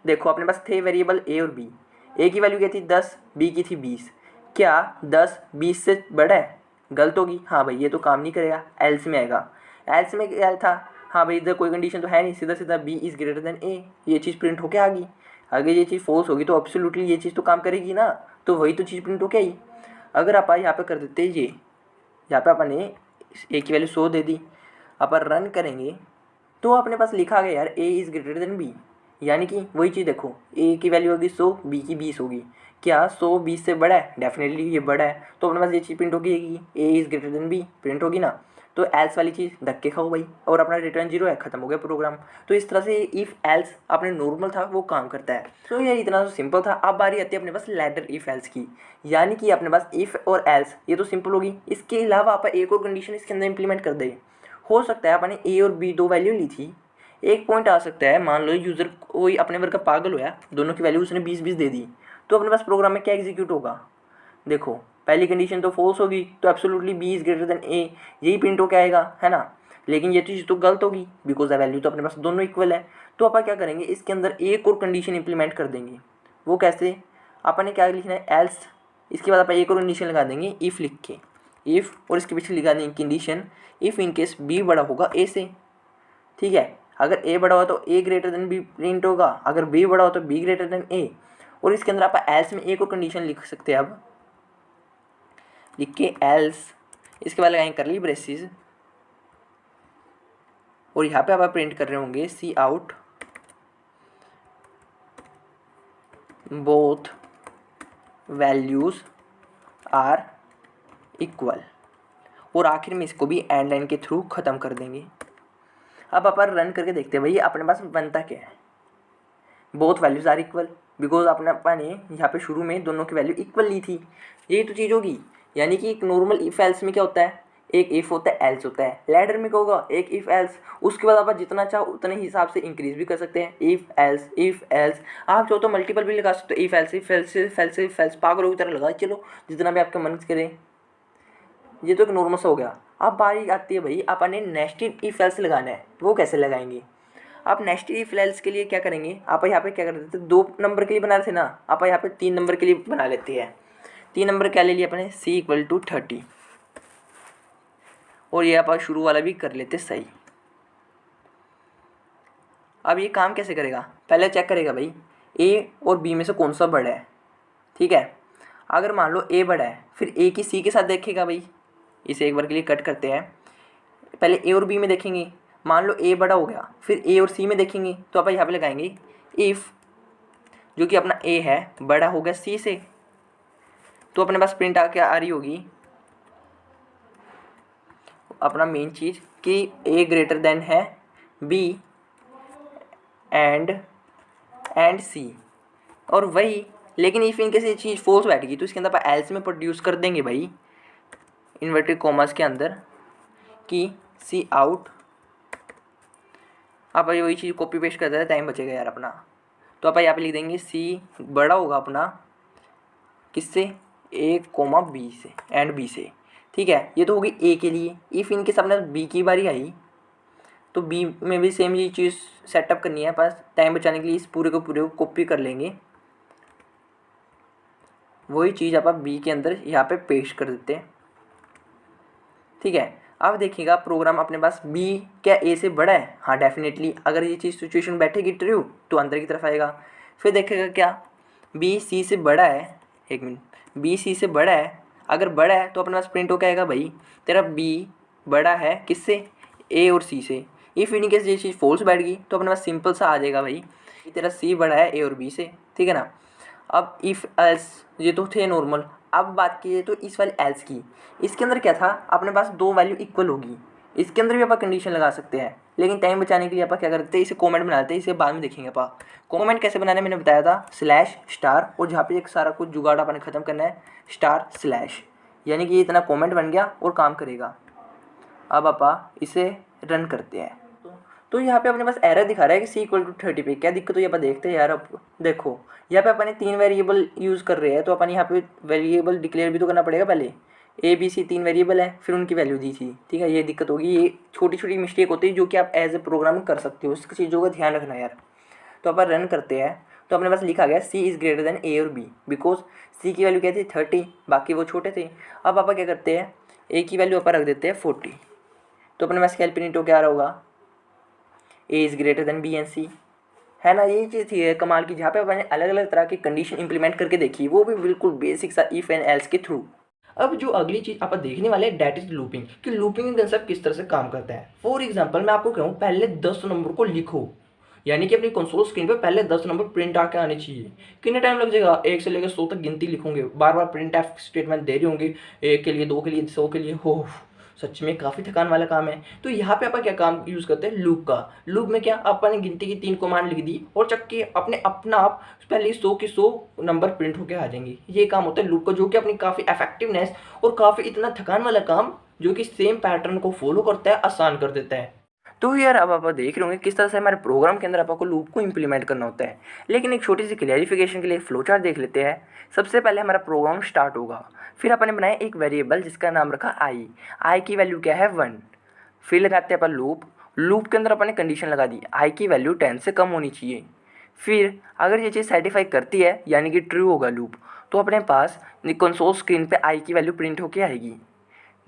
[SPEAKER 2] देखो अपने पास थे वेरिएबल ए और बी, ए की वैल्यू क्या थी 10, बी की थी 20, क्या 10 20 से बड़ा है, गलत होगी, हाँ भाई ये तो काम नहीं करेगा, एल्स में आएगा। एल्स में क्या था, हाँ भाई इधर कोई कंडीशन तो है नहीं, सीधा सीधा बी इज़ ग्रेटर देन ए, ये चीज़ प्रिंट होके आ गई। अगर ये चीज़ फॉल्स होगी तो एब्सोल्युटली ये चीज़ तो काम करेगी ना, तो वही तो चीज़ प्रिंट होके आई। अगर आप यहाँ पे कर देते ये, यहाँ पे अपन ने ए की वैल्यू 100 दे दी, अपन रन करेंगे तो अपने पास लिखा गया यार A is greater than B, यानी कि वही चीज़ देखो ए की वैल्यू होगी 100, बी की 20 होगी, क्या 100 20 से बड़ा है, डेफिनेटली ये बड़ा है, तो अपने पास ये चीज़ प्रिंट होगी A is greater than B print होगी ना। तो एल्स वाली चीज़ धक्के खाओ भाई और अपना रिटर्न 0 है, खत्म हो गया प्रोग्राम। तो इस तरह से इफ़ एल्स अपने नॉर्मल था वो काम करता है। तो ये इतना तो सिंपल था। अब बारी आती है अपने पास लैडर इफ़ एल्स की, यानी कि अपने पास इफ़ और एल्स ये तो सिंपल होगी, इसके अलावा आप एक और कंडीशन इसके अंदर इंप्लीमेंट कर दें। हो सकता है अपने ए और बी दो वैल्यू ली थी, एक पॉइंट आ सकता है मान लो यूज़र कोई अपने वर्ग का पागल होया, दोनों की वैल्यू उसने 20 20 दे दी, तो अपने पास प्रोग्राम में क्या एग्जीक्यूट होगा। देखो पहली कंडीशन तो फॉल्स होगी तो absolutely B is greater than A, यही प्रिंट होकर आएगा है ना। लेकिन ये चीज़ तो गलत होगी बिकॉज द वैल्यू तो अपने पास दोनों इक्वल है। तो अपन क्या करेंगे, इसके अंदर एक और कंडीशन इंप्लीमेंट कर देंगे। वो कैसे, अपन ने क्या लिखना है एल्स, इसके बाद अपन एक और कंडीशन लगा देंगे इफ़ लिख के, इफ़ और इसके पीछे लिखा देंगे condition if in case B बड़ा होगा ए से, ठीक है। अगर ए बड़ा हो तो ए ग्रेटर देन बी प्रिंट होगा, अगर बी बड़ा हो तो बी ग्रेटर देन ए। और इसके अंदर आप एल्स में एक और कंडीशन लिख सकते हैं। अब लिख के एल्स, इसके बाद लगाएंगे करली ब्रेसेस और यहाँ पे आप प्रिंट कर रहे होंगे cout both values are equal, और आखिर में इसको भी एंड लाइन के थ्रू ख़त्म कर देंगे। अब अपन रन करके देखते हैं भाई अपने पास बनता क्या है। Both values are equal because अपन ने यहाँ पे शुरू में दोनों की वैल्यू इक्वल ली थी, यही तो चीज़ होगी। यानी कि एक नॉर्मल इफ़ एल्स में क्या होता है, एक इफ़ होता है एल्स होता है, लैडर में क्या होगा एक इफ़ एल्स, उसके बाद आप जितना चाहो उतने हिसाब से इंक्रीज भी कर सकते हैं। इफ़ एल्स आप चाहो तो मल्टीपल भी लगा सकते हो, if else if else if else if else पागलों की तरह लगा चलो जितना भी आपका मन करे। ये तो एक नॉर्मल सा हो गया। अब बारी आती है भाई अपन ने नेस्टेड इफ़ एल्स लगाना है, वो कैसे लगाएंगे। आप नेस्टेड इफ एल्स के लिए क्या करेंगे, आप यहाँ पे क्या कर देते, 2 नंबर के लिए बना रहे थे ना, आप यहाँ पे 3 नंबर के लिए बना लेते हैं। 3 नंबर क्या ले लिया अपने c इक्वल टू 30 और ये आप शुरू वाला भी कर लेते सही। अब ये काम कैसे करेगा, पहले चेक करेगा भाई a और b में से कौन सा बड़ा है, ठीक है। अगर मान लो a बड़ा है फिर a की c के साथ देखेगा भाई, इसे एक बार के लिए कट करते हैं, पहले a और b में देखेंगे, मान लो a बड़ा हो गया फिर a और c में देखेंगे, तो आप यहाँ पे लगाएंगे इफ़ जो कि अपना a है बड़ा हो गया c से, तो अपने पास प्रिंट क्या आ रही होगी अपना मेन चीज़ कि a ग्रेटर देन है b एंड c, और वही लेकिन इफ़ इनकेस ये चीज़ फॉल्स बैठ गई तो इसके अंदर आप एल्स में प्रोड्यूस कर देंगे भाई इन्वर्टेड कॉमर्स के अंदर कि सी आउट, आप वही चीज़ कॉपी पेस्ट कर देते टाइम बचेगा यार अपना। तो आप यहाँ पे लिख देंगे सी बड़ा होगा अपना किससे, ए कोमा बी से एंड बी से, ठीक है। ये तो होगी ए के लिए। इफ़ इनके सामने बी की बारी आई तो बी में भी सेम ये चीज़ सेटअप करनी है, पास टाइम बचाने के लिए इस पूरे को कॉपी कर लेंगे, वही चीज़ आप बी के अंदर यहाँ पे पेस्ट कर देते हैं, ठीक है। अब देखिएगा प्रोग्राम अपने पास b क्या a से बड़ा है, हाँ डेफिनेटली अगर ये चीज़ सिचुएशन बैठेगी ट्रू तो अंदर की तरफ आएगा। फिर देखेगा क्या b c से बड़ा है, एक मिनट, b c से बड़ा है, अगर बड़ा है तो अपने पास प्रिंट होकर आएगा भाई तेरा b बड़ा है किससे, a और c से। इफ़ इन केस ये चीज़ फॉल्स बैठ गई तो अपने पास सिंपल सा आ जाएगा भाई तेरा c बड़ा है a और b से, ठीक है ना। अब इफ़ एल्स ये तो थे नॉर्मल। अब बात की तो इस वाले एल्स की, इसके अंदर क्या था, अपने पास दो वैल्यू इक्वल होगी, इसके अंदर भी आप कंडीशन लगा सकते हैं, लेकिन टाइम बचाने के लिए आप क्या करते हैं, इसे कमेंट बनाते हैं, इसे बाद में देखेंगे आप। कमेंट कैसे बनाना है मैंने बताया था, स्लैश स्टार, और जहाँ पे एक सारा कुछ जुगाड़ अपने ख़त्म करना है स्टार स्लैश, यानी कि ये इतना कमेंट बन गया और काम करेगा। अब आप इसे रन करते हैं तो यहाँ पे अपने पास एरर दिखा रहा है कि सी इक्वल टू 30 पे, क्या दिक्कत हुई अपन देखते हैं यार। अब देखो यहाँ पे अपन 3 वेरिएबल यूज़ कर रहे हैं, तो अपन यहाँ पे वेरिएबल डिक्लेयर भी तो करना पड़ेगा पहले। ए बी सी 3 वेरिएबल है, फिर उनकी वैल्यू दी थी, ठीक है। ये दिक्कत होगी, ये छोटी छोटी मिस्टेक होती है जो कि आप एज ए प्रोग्रामिंग कर सकते हो, उस चीज़ों का ध्यान रखना यार। तो अपन रन करते हैं तो अपने पास लिखा गया सी इज़ ग्रेटर देन ए और बी, बिकॉज सी की वैल्यू क्या थी 30, बाकी वो छोटे थे। अब अपन क्या करते हैं, ए की वैल्यू अपन रख देते हैं 40, तो अपने पास कैलकुलेटर क्या रहा होगा, A is greater than B and C, है ना। ये चीज़ थी कमाल की, जहाँ पे मैंने अलग अलग तरह की कंडीशन इंप्लीमेंट करके देखी, वो भी बिल्कुल बेसिक सा इफ़ एंड एल्स के थ्रू।
[SPEAKER 1] अब जो अगली चीज़ आप देखने वाले हैं डेट इज लूपिंग, कि लूपिंग कंसेप्ट किस तरह से काम करता है। फॉर एग्जांपल मैं आपको कहूँ पहले 10 नंबर को लिखो, यानी कि अपनी कंसोल स्क्रीन पे पहले 10 नंबर प्रिंट आके आने चाहिए। कितने टाइम लग जाएगा, 1 से लेकर 100 तक गिनती लिखोगे, बार बार प्रिंट एफ स्टेटमेंट दे रहे होंगे, 1 के लिए, 2 के लिए, 100 के लिए, हो सच में काफ़ी थकान वाला काम है। तो यहाँ पे अपन क्या काम यूज़ करते हैं, लूप का। लूप में क्या, अपन ने गिनती की 3 कमांड लिख दी और चक्के अपने अपना आप पहले 100 के 100 नंबर प्रिंट होके आ जाएंगे। ये काम होता है लूप का, जो कि अपनी काफ़ी इफेक्टिवनेस और काफ़ी इतना थकान वाला काम जो कि सेम पैटर्न को फॉलो करता है आसान कर देता है।
[SPEAKER 2] तो यार अब आप देख रहे होंगे किस तरह से हमारे प्रोग्राम के अंदर आपको लूप को इंप्लीमेंट करना होता है। लेकिन एक छोटी सी क्लैरिफिकेशन के लिए फ्लो चार्ट देख लेते हैं। सबसे पहले हमारा प्रोग्राम स्टार्ट होगा, फिर अपन ने बनाया एक वेरिएबल जिसका नाम रखा आई की वैल्यू क्या है 1, फिर लगाते हैं अपन लूप, लूप के अंदर अपन ने कंडीशन लगा दी आई की वैल्यू 10 से कम होनी चाहिए। फिर अगर ये चीज़ सर्टिफाई करती है यानी कि ट्रू होगा लूप, तो अपने पास कंसोल स्क्रीन पे आई की वैल्यू प्रिंट होके आएगी।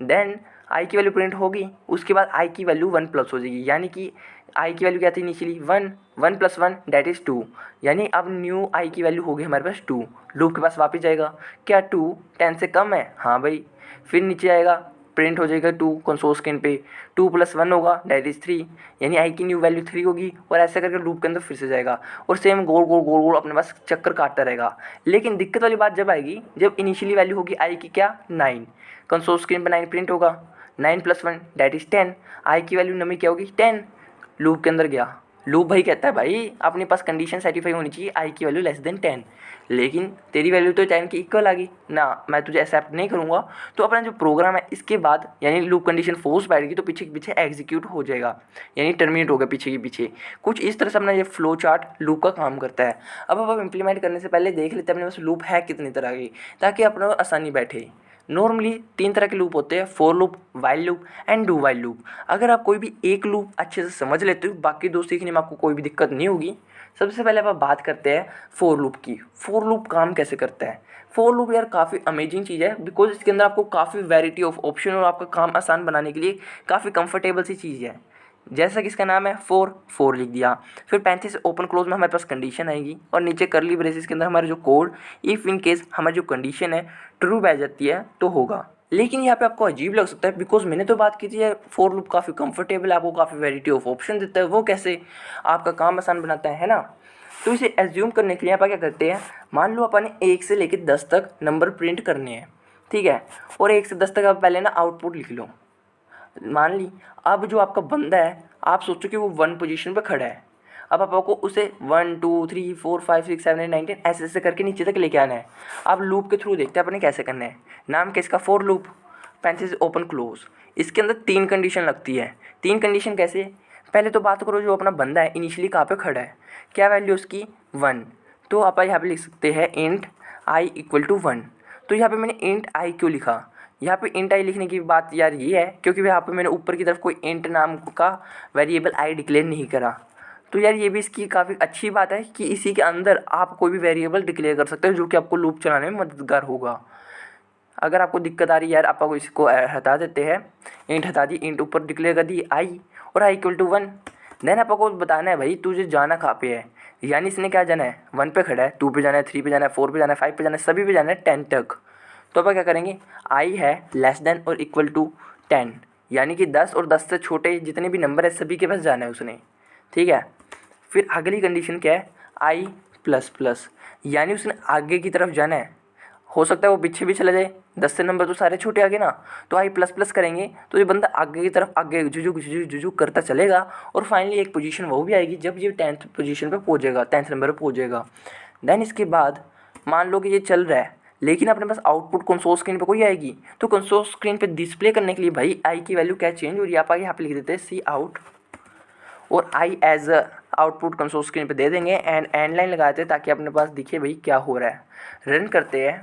[SPEAKER 2] देन आई की वैल्यू प्रिंट होगी, उसके बाद आई की वैल्यू 1 प्लस हो जाएगी, यानी कि आई की वैल्यू क्या थी इनिशियली 1, 1 प्लस 1 दैट इज़ 2, यानी अब न्यू आई की वैल्यू होगी हमारे पास 2। लूप के पास वापस जाएगा, क्या 2 10 से कम है, हाँ भाई। फिर नीचे आएगा, प्रिंट हो जाएगा 2 कंसोल स्क्रीन पे, 2 प्लस 1 होगा दैट इज़ 3, यानी आई की न्यू वैल्यू 3 होगी। और ऐसे करके लूप के अंदर फिर से जाएगा और सेम गोल गोल गोल गोल अपने पास चक्कर काटता रहेगा। लेकिन दिक्कत वाली बात जब आएगी जब इनिशियली वैल्यू होगी आई की क्या 9, कंसोल स्क्रीन पर 9 प्रिंट होगा, 9 प्लस 1 दैट इज़ 10, आई की वैल्यू नमी क्या होगी 10। लूप के अंदर गया, लूप भाई कहता है भाई अपने पास कंडीशन सेटिफाई होनी चाहिए आई की वैल्यू लेस देन 10, लेकिन तेरी वैल्यू तो 10 की इक्वल आ गई ना, मैं तुझे एक्सेप्ट नहीं करूँगा। तो अपना जो प्रोग्राम है इसके बाद यानी लूप कंडीशन फोर्स बैठेगी तो पीछे के पीछे एग्जीक्यूट हो जाएगा, यानी टर्मिनेट होगा पीछे के पीछे। कुछ इस तरह से अपना ये फ्लो चार्ट लूप का काम करता है। अब इम्प्लीमेंट करने से पहले देख लेते हैं अपने पास लूप है कितनी तरह की, ताकि अपना आसानी बैठे। नॉर्मली 3 तरह के लूप होते हैं, for loop, while loop and do while loop. अगर आप कोई भी एक लूप अच्छे से समझ लेते हो बाकी दो सीखने में आपको कोई भी दिक्कत नहीं होगी। सबसे पहले आप बात करते हैं फॉर लूप की। फॉर लूप काम कैसे करता है, फॉर लूप यार काफ़ी अमेजिंग चीज़ है, बिकॉज इसके अंदर आपको काफ़ी वैरायटी ऑफ ऑप्शन और आपका काम आसान बनाने के लिए काफ़ी कंफर्टेबल सी चीज़ है। जैसा कि इसका नाम है फोर लिख दिया, फिर पैरेंथेसिस ओपन क्लोज में हमारे पास कंडीशन आएगी और नीचे करली ब्रेसेस के अंदर हमारे जो कोड, इफ़ इन केस हमारी जो कंडीशन है ट्रू बैठ जाती है तो होगा। लेकिन यहाँ पे आपको अजीब लग सकता है, बिकॉज मैंने तो बात की थी यार फॉर लूप काफ़ी कंफर्टेबल है, आपको काफ़ी वैरायटी ऑफ ऑप्शन देता है, वो कैसे आपका काम आसान बनाता है ना। तो इसे एज्यूम करने के लिए आप क्या करते हैं, मान लो अपन 1 से लेकर 10 तक नंबर प्रिंट करने हैं, ठीक है, और 1 से 10 तक आप पहले ना आउटपुट लिख लो। मान ली अब जो आपका बंदा है आप सोचो कि वो 1 पोजीशन पे खड़ा है, अब आपको उसे 1 2 3 4 5 6 7 8 9 10 ऐसे ऐसे करके नीचे तक लेके आना है। अब लूप के थ्रू देखते हैं अपने कैसे करना है। नाम किसका, for loop, parenthesis open close. इसके अंदर 3 कंडीशन लगती है। 3 कंडीशन कैसे, पहले तो बात करो जो अपना बंदा है इनिशियली कहाँ पे खड़ा है, क्या वैल्यू उसकी 1, तो आप यहाँ पे लिख सकते हैं इंट आई इक्वल टू 1। तो यहाँ पे मैंने इंट आई क्यों लिखा, यहाँ पे इंट आई लिखने की बात यार ये है क्योंकि यहाँ पे मैंने ऊपर की तरफ कोई इंट नाम का वेरिएबल आई डिक्लेयर नहीं करा। तो यार ये भी इसकी काफ़ी अच्छी बात है कि इसी के अंदर आप कोई भी वेरिएबल डिक्लेयर कर सकते हो जो कि आपको लूप चलाने में मददगार होगा। अगर आपको दिक्कत आ रही है यार आपको इसको हटा देते हैं, इंट हटा दी, इंट ऊपर डिक्लेयर कर दी आई और आई इक्वल टू 1। देन आपको बताना है भाई तुझे जाना कहाँ पे है, यानी इसने क्या जाना है 1 पे खड़ा है, 2 पे जाना है, 3 पे जाना है, 4 पे जाना है, 5 पे जाना है, सभी पे जाना है 10 तक। तो आप क्या करेंगे, आई है लेस देन और इक्वल टू 10, यानी कि 10 और 10 से छोटे जितने भी नंबर है सभी के पास जाना है उसने, ठीक है। फिर अगली कंडीशन क्या है, आई प्लस प्लस, यानी उसने आगे की तरफ जाना है। हो सकता है वो पीछे भी चला जाए, 10 से नंबर तो सारे छोटे आगे ना, तो आई प्लस प्लस करेंगे तो ये बंदा आगे की तरफ आगे जुजुक जुजुक जुजुक करता चलेगा और फाइनली एक पोजीशन वो भी आएगी जब ये 10th पोजीशन पे पहुंचेगा, 10th नंबर पे पहुंचेगा। देन इसके बाद मान लो कि ये चल रहा है, लेकिन अपने पास आउटपुट कंसोल स्क्रीन पे कोई आएगी, तो कंसोल स्क्रीन पे डिस्प्ले करने के लिए भाई आई की वैल्यू क्या चेंज हो रही है, आप आगे यहाँ पे लिख देते हैं सी आउट और I as output console screen पे दे देंगे एंड एंड लाइन लगा देते हैं ताकि अपने पास दिखे भाई क्या हो रहा है। रन करते हैं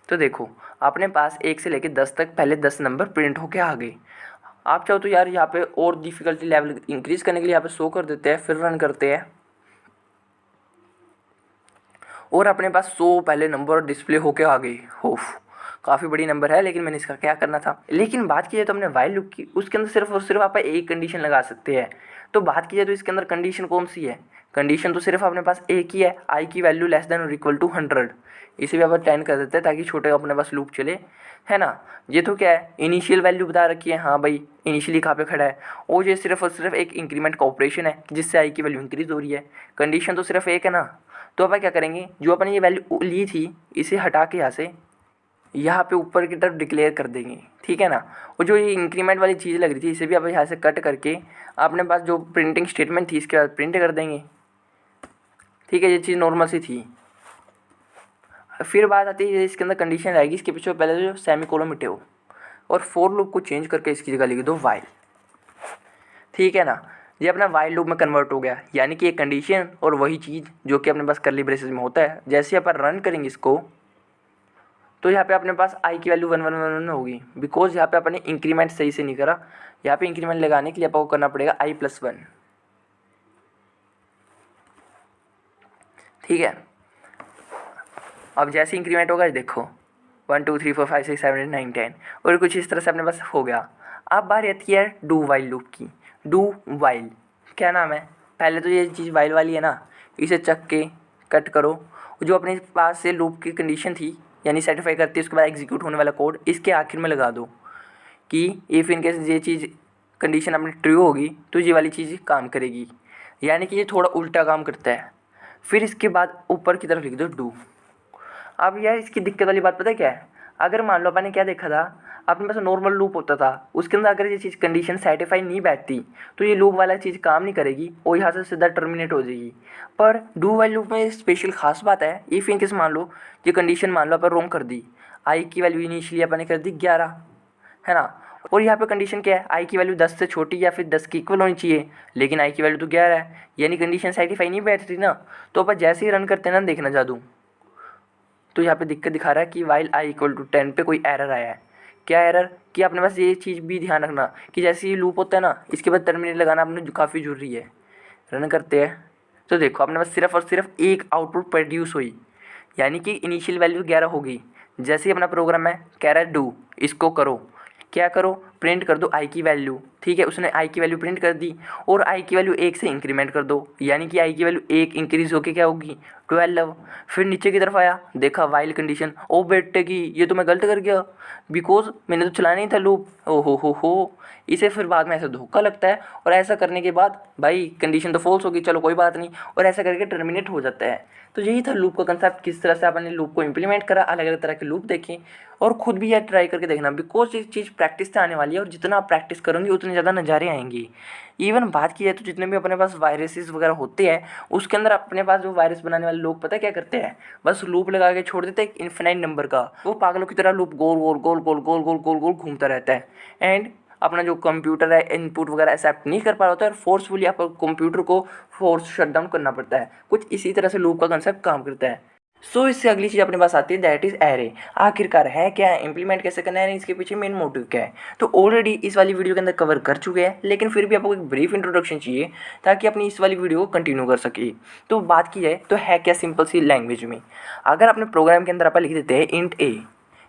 [SPEAKER 2] तो देखो अपने पास 1 से लेकर 10 तक पहले 10 नंबर प्रिंट होके आ गए। आप चाहो तो यार यहाँ पे और डिफ़िकल्टी लेवल इंक्रीज़ करने के लिए यहाँ पे शो कर देते हैं, फिर रन करते हैं और अपने पास 100 पहले नंबर डिस्प्ले होके आ गई। ओफ, काफ़ी बड़ी नंबर है, लेकिन मैंने इसका क्या करना था। लेकिन बात की जाए तो हमने वाइल लूप की, उसके अंदर सिर्फ और सिर्फ आप एक कंडीशन लगा सकते हैं। तो बात की जाए तो इसके अंदर कंडीशन कौन सी है, कंडीशन तो सिर्फ अपने पास एक ही है, आई की वैल्यू लेस देन और इक्वल टू 100। इसे भी आप 10 कर देते हैं ताकि छोटे अपने पास लूप चले, है ना। ये तो क्या है, इनिशियल वैल्यू बता रखी है, हाँ भाई इनिशियली कहाँ पे खड़ा है, और ये सिर्फ और सिर्फ एक इंक्रीमेंट का ऑपरेशन है जिससे आई की वैल्यू इंक्रीज हो रही है। कंडीशन तो सिर्फ एक है ना, तो अपन क्या करेंगे, जो अपन ये वैल्यू ली थी इसे हटा के यहाँ पे ऊपर की तरफ डिक्लेयर कर देंगे, ठीक है ना। और जो ये इंक्रीमेंट वाली चीज़ लग रही थी इसे भी आप यहाँ से कट करके अपने पास जो प्रिंटिंग स्टेटमेंट थी इसके बाद प्रिंट कर देंगे, ठीक है। ये चीज़ नॉर्मल सी थी। फिर बात आती है इसके अंदर कंडीशन रहेगी, इसके पीछे पहले जो सेमी कोलन मिटे हो और फोर लूप को चेंज करके इसकी जगह लिख दो वाइल, ठीक है ना। ये अपना वाइल लूप में कन्वर्ट हो गया, यानी कि एक कंडीशन और वही चीज़ जो कि अपने पास कर्ली ब्रेसेस में होता है। जैसे अपन रन करेंगे इसको तो यहाँ पे अपने पास आई की वैल्यू 1 होगी, बिकॉज यहाँ पे अपने इंक्रीमेंट सही से नहीं करा। यहाँ पे इंक्रीमेंट लगाने के लिए आपको करना पड़ेगा i+1, ठीक है। अब जैसे इंक्रीमेंट होगा देखो 1 2 3 4 5 6 7 8 9 10 और कुछ इस तरह से अपने पास हो गया। अब बारी आती है डू वाइल लूप की। डू वाइल क्या नाम है, पहले तो ये चीज़ वाइल वाली है ना, इसे चक के कट करो, जो अपने पास से लूप की कंडीशन थी यानी सेटिफाई करती है उसके बाद एग्जीक्यूट होने वाला कोड इसके आखिर में लगा दो कि इफ़ इन केस ये चीज़ कंडीशन अपनी ट्रू होगी तो ये वाली चीज़ काम करेगी, यानी कि ये थोड़ा उल्टा काम करता है। फिर इसके बाद ऊपर की तरफ लिख दो डू। अब यार इसकी दिक्कत वाली बात पता है क्या है, अगर मान लो अपन ने क्या देखा था, अपने पास नॉर्मल लूप होता था, उसके अंदर अगर ये चीज़ कंडीशन सेटिफाई नहीं बैठती तो ये लूप वाला चीज़ काम नहीं करेगी और यहाँ से सीधा टर्मिनेट हो जाएगी। पर डू वाइल लूप में स्पेशल खास बात है, इफ़ इन केस मान लो ये कंडीशन मान लो अपन रॉन्ग कर दी, आई की वैल्यू इनिशियली अपन ने कर दी 11, है ना, और यहाँ पे कंडीशन क्या है, आई की वैल्यू 10 से छोटी या फिर 10 के इक्वल होनी चाहिए, लेकिन आई की वैल्यू तो 11 है, यानी कंडीशन सेटिफाई नहीं बैठती ना। तो अपन जैसे ही रन करते हैं ना, देखना जादू, तो यहाँ पे दिक्कत दिखा रहा है कि वाइल आई इक्वल टू 10 पे कोई एरर आया है। क्या एरर, कि अपने पास ये चीज़ भी ध्यान रखना कि जैसे ये लूप होता है ना, इसके बाद टर्मिनेट लगाना अपने काफ़ी ज़रूरी है। रन करते हैं तो देखो अपने पास सिर्फ और सिर्फ एक आउटपुट प्रोड्यूस हुई, यानी कि इनिशियल वैल्यू 11 हो गई। जैसे ही अपना प्रोग्राम है कह रहा है डू, इसको करो, क्या करो, प्रिंट कर दो आई की वैल्यू, ठीक है। उसने आई की वैल्यू प्रिंट कर दी और आई की वैल्यू 1 से इंक्रीमेंट कर दो, यानी कि आई की वैल्यू 1 इंक्रीज़ होकर क्या होगी 12। फिर नीचे की तरफ आया, देखा वाइल कंडीशन, ओ बेटे की ये तो मैं गलत कर गया, बिकॉज मैंने तो चलाना ही था लूप, ओ हो। इसे फिर बाद में ऐसा धोखा लगता है और ऐसा करने के बाद भाई कंडीशन तो फॉल्स होगी, चलो कोई बात नहीं, और ऐसा करके टर्मिनेट हो जाता है। तो यही था लूप का कंसेप्ट, किस तरह से आपने लूप को इम्प्लीमेंट करा, अलग अलग तरह के लूप देखें और खुद भी यह ट्राई करके देखना, बिकॉज ये चीज़ प्रैक्टिस से आने वाली है और जितना आप प्रैक्टिस करोगे उतने ज़्यादा नज़ारे आएंगे। इवन बात की जाए तो जितने भी अपने पास वायरसेस वगैरह होते हैं उसके अंदर अपने पास जो वायरस बनाने वाले लोग पता है क्या करते हैं, बस लूप लगा के छोड़ देते हैं एक इन्फिनाइट नंबर का, वो पागलों की तरह लूप गोल गोल गोल गोल गोल गोल गोल गोल घूमता रहता है एंड अपना जो कंप्यूटर है इनपुट वगैरह एक्सेप्ट नहीं कर पा रहा होता है और फोर्सफुली आपको कंप्यूटर को फोर्स शट डाउन करना पड़ता है। कुछ इसी तरह से लूप का कंसेप्ट काम करता है। सो इससे अगली चीज़ अपने पास आती है दैट इज़ एरे। आखिरकार है क्या है, इंप्लीमेंट कैसे करना है, इसके पीछे मेन मोटिव क्या है, तो ऑलरेडी इस वाली वीडियो के अंदर कवर कर चुके हैं, लेकिन फिर भी आपको एक ब्रीफ इंट्रोडक्शन चाहिए ताकि अपनी इस वाली वीडियो को कंटिन्यू कर सके। तो बात की जाए तो है क्या, सिंपल सी लैंग्वेज में अगर अपने प्रोग्राम के अंदर आप लिख देते हैं इंट ए,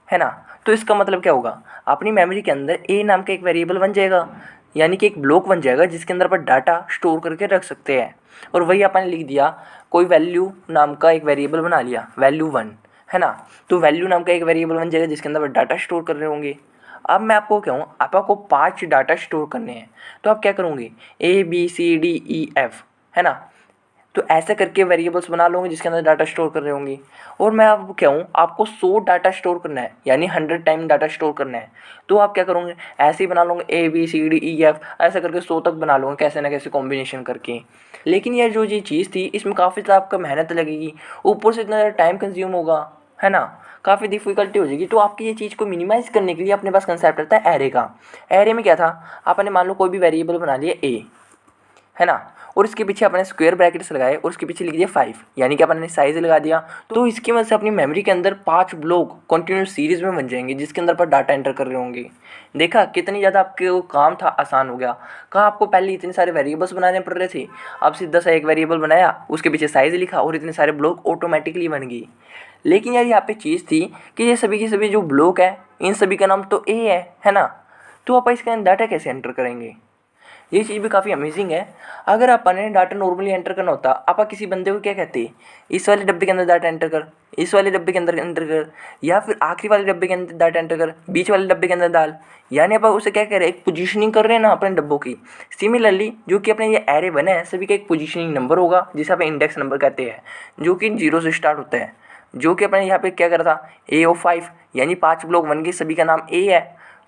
[SPEAKER 2] है ना, तो इसका मतलब क्या होगा, अपनी मेमोरी के अंदर ए नाम का एक वेरिएबल बन जाएगा, यानी कि एक ब्लॉक बन जाएगा जिसके अंदर अपन डाटा स्टोर करके रख सकते हैं। और वही अपन ने लिख दिया कोई वैल्यू नाम का एक वेरिएबल बना लिया वैल्यू 1, है ना, तो वैल्यू नाम का एक वेरिएबल बन जाएगा जिसके अंदर डाटा स्टोर कर रहे होंगे। अब मैं आपको कहूँ आपको 5 डाटा स्टोर करने हैं, तो आप क्या करोगे A B C D E F, है ना, तो ऐसे करके वेरिएबल्स बना लोगे जिसके अंदर डाटा स्टोर कर रहे होंगे। और मैं आपको क्या हूँ, आपको 100 डाटा स्टोर करना है, यानी 100 टाइम डाटा स्टोर करना है। तो आप क्या करोगे, ऐसे ही बना लोगे ABCDEF ऐसा करके 100 तक बना लोगे कैसे ना कैसे कॉम्बिनेशन करके। लेकिन यार जो ये चीज़ थी इसमें काफ़ी ज़्यादा आपका मेहनत लगेगी, ऊपर से इतना ज़्यादा टाइम कंज्यूम होगा, है ना, काफ़ी डिफिकल्टी हो जाएगी। तो आपकी ये चीज़ को मिनिमाइज़ करने के लिए अपने पास कंसेप्ट आता है एरे का। एरे में क्या था, आपने मान लो कोई भी वेरिएबल बना लिया A, है ना, और इसके पीछे अपने स्क्वायर ब्रैकेट्स लगाए और उसके पीछे लिख दिया 5, यानी कि अपने साइज लगा दिया। तो इसकी वजह से अपनी मेमोरी के अंदर 5 ब्लॉक कंटिन्यूस सीरीज में बन जाएंगे जिसके अंदर पर डाटा एंटर कर रहे होंगे। देखा कितनी ज़्यादा आपके वो काम था आसान हो गया। कहाँ आपको पहले इतने सारे वेरिएबल्स बनाने पड़ रहे थे, अब सीधा सा एक वेरिएबल बनाया, उसके पीछे साइज लिखा और इतने सारे ब्लॉक ऑटोमेटिकली बन गई। लेकिन यार यहाँ पे चीज़ थी कि ये सभी के सभी जो ब्लॉक है इन सभी का नाम तो A है ना, तो आप इसका डाटा कैसे एंटर करेंगे। ये चीज़ भी काफ़ी अमेजिंग है। अगर आपने डाटा नॉर्मली एंटर करना होता, आप किसी बंदे को क्या कहते, इस वाले डब्बे के अंदर डाटा एंटर कर, इस वाले डब्बे के अंदर एंटर कर, या फिर आखिरी वाले डब्बे के अंदर डाटा एंटर कर, बीच वाले डब्बे के अंदर डाल, यानी आप उसे क्या कह रहे हैं, एक पोजीशनिंग कर रहे हैं ना अपने डब्बों की। सिमिलरली जो कि अपने ये एरे बने हैं सभी का एक पोजीशनिंग नंबर होगा जिसे आप इंडेक्स नंबर कहते हैं, जो कि 0 से स्टार्ट होता है। जो कि अपने यहाँ पे क्या करा था, A of 5, यानी 5 ब्लॉक बन गए, सभी का नाम A है,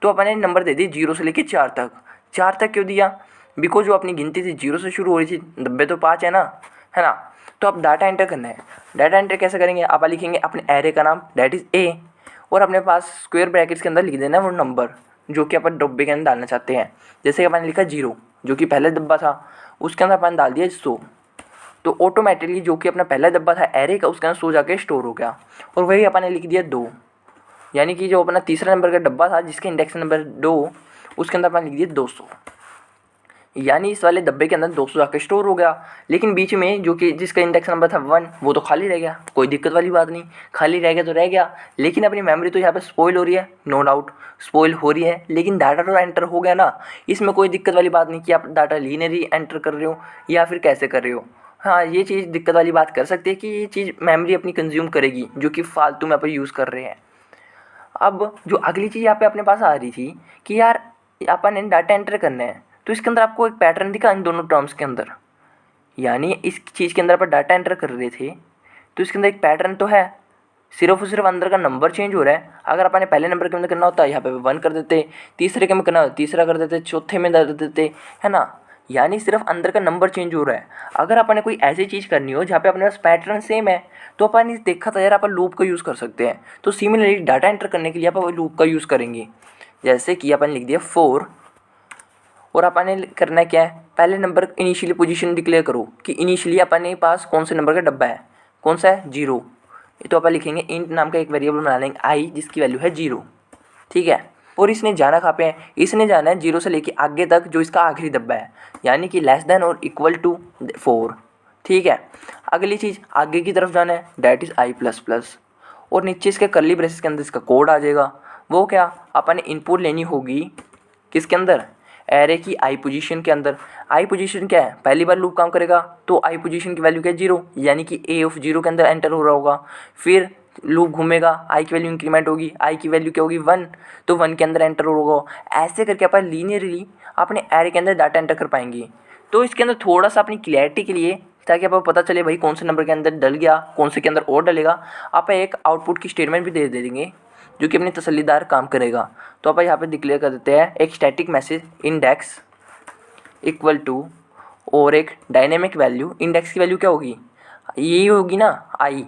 [SPEAKER 2] तो अपने नंबर दे दिए 0 से लेके 4 तक। 4 तक क्यों दिया, बिकॉज जो अपनी गिनती थी 0 से शुरू हो रही थी, 90 तो 5 है ना। तो अब डाटा एंटर करना है। डाटा एंटर कैसे करेंगे, आप लिखेंगे अपने एरे का नाम दैट इज़ A, और अपने पास स्क्वायर ब्रैकेट्स के अंदर लिख देना वो नंबर जो कि अपन डब्बे के अंदर डालना चाहते हैं। जैसे कि अपन लिखा 0, जो कि पहला डब्बा था, उसके अंदर अपन डाल दिया 100, तो ऑटोमेटिकली जो कि अपना पहला डब्बा था एरे का उसके अंदर 100 जाके स्टोर हो गया। और वही अपन ने लिख दिया 2, यानी कि जो अपना तीसरा नंबर का डब्बा था जिसके इंडेक्स नंबर 2, उसके अंदर अपन लिख दिया 200, यानी इस वाले डब्बे के अंदर 200 जाकर स्टोर हो गया। लेकिन बीच में जो कि जिसका इंडेक्स नंबर था 1 वो तो खाली रह गया, कोई दिक्कत वाली बात नहीं, खाली रह गया तो रह गया। लेकिन अपनी मेमोरी तो यहाँ पे स्पॉइल हो रही है, नो डाउट स्पॉइल हो रही है, लेकिन डाटा तो एंटर हो गया ना, इसमें कोई दिक्कत वाली बात नहीं कि आप डाटा लीनियरली एंटर कर रहे हो या फिर कैसे कर रहे हो। हाँ, ये चीज़ दिक्कत वाली बात कर सकते हैं कि ये चीज़ मेमोरी अपनी कंज्यूम करेगी जो कि फालतू में आप यूज़ कर रहे हैं। अब जो अगली चीज़ यहाँ पे अपने पास आ रही थी कि यार अपन ने डाटा एंटर करना है, तो इसके अंदर आपको एक पैटर्न दिखा इन दोनों टर्म्स के अंदर, यानी इस चीज़ के अंदर अपन डाटा एंटर कर रहे थे तो इसके अंदर एक पैटर्न तो है, सिर्फ और सिर्फ अंदर का नंबर चेंज हो रहा है। अगर अपन ने पहले नंबर के अंदर करना होता यहाँ पे 1 कर देते, तीसरे के में करना होता तीसरा कर देते, चौथे में कर देते, है ना, यानी सिर्फ अंदर का नंबर चेंज हो रहा है। अगर अपन ने कोई ऐसी चीज़ करनी हो जहाँ पे अपने पास पैटर्न सेम है तो अपन ने देखा था यार अपन लूप का यूज़ कर सकते हैं। तो सिमिलरली डाटा एंटर करने के लिए अपन लूप का यूज़ करेंगे। जैसे कि अपन लिख दिया 4, और अपन ने करना क्या है, पहले नंबर इनिशियली पोजीशन डिक्लेयर करो कि इनिशियली अपने पास कौन से नंबर का डब्बा है, कौन सा है 0, तो अपन लिखेंगे इंट नाम का एक वेरिएबल बना लेंगे I जिसकी वैल्यू है 0, ठीक है। और इसने जाना कहाँ पे है, इसने जाना है 0 से लेके आगे तक जो इसका आखिरी डब्बा है, यानी कि लेस देन और इक्वल टू 4, ठीक है। अगली चीज़ आगे की तरफ जाना है दैट इज़ I++, और नीचे इसके कर्ली ब्रेसेस के अंदर इसका कोड आ जाएगा। वो क्या, अपन ने इनपुट लेनी होगी किसके अंदर, एरे की I पोजीशन के अंदर। I पोजीशन क्या है, पहली बार लूप काम करेगा तो I पोजीशन की वैल्यू क्या है 0, यानी कि A of 0 के अंदर एंटर हो रहा होगा। फिर लूप घूमेगा, I की वैल्यू इंक्रीमेंट होगी, I की वैल्यू क्या होगी 1, तो 1 के अंदर एंटर होगा। ऐसे करके अपन लीनियरली अपने एरे के अंदर डाटा एंटर कर पाएंगे। तो इसके अंदर थोड़ा सा अपनी क्लैरिटी के लिए, ताकि आपको पता चले भाई कौन से नंबर के अंदर डल गया, कौन से के अंदर और डलेगा, आप एक आउटपुट की स्टेटमेंट भी दे देंगे जो कि अपनी तसल्लीदार काम करेगा। तो आप यहाँ पे डिक्लेयर कर देते हैं एक static message index equal to और एक डायनेमिक वैल्यू। इंडेक्स की वैल्यू क्या होगी, यही होगी ना I,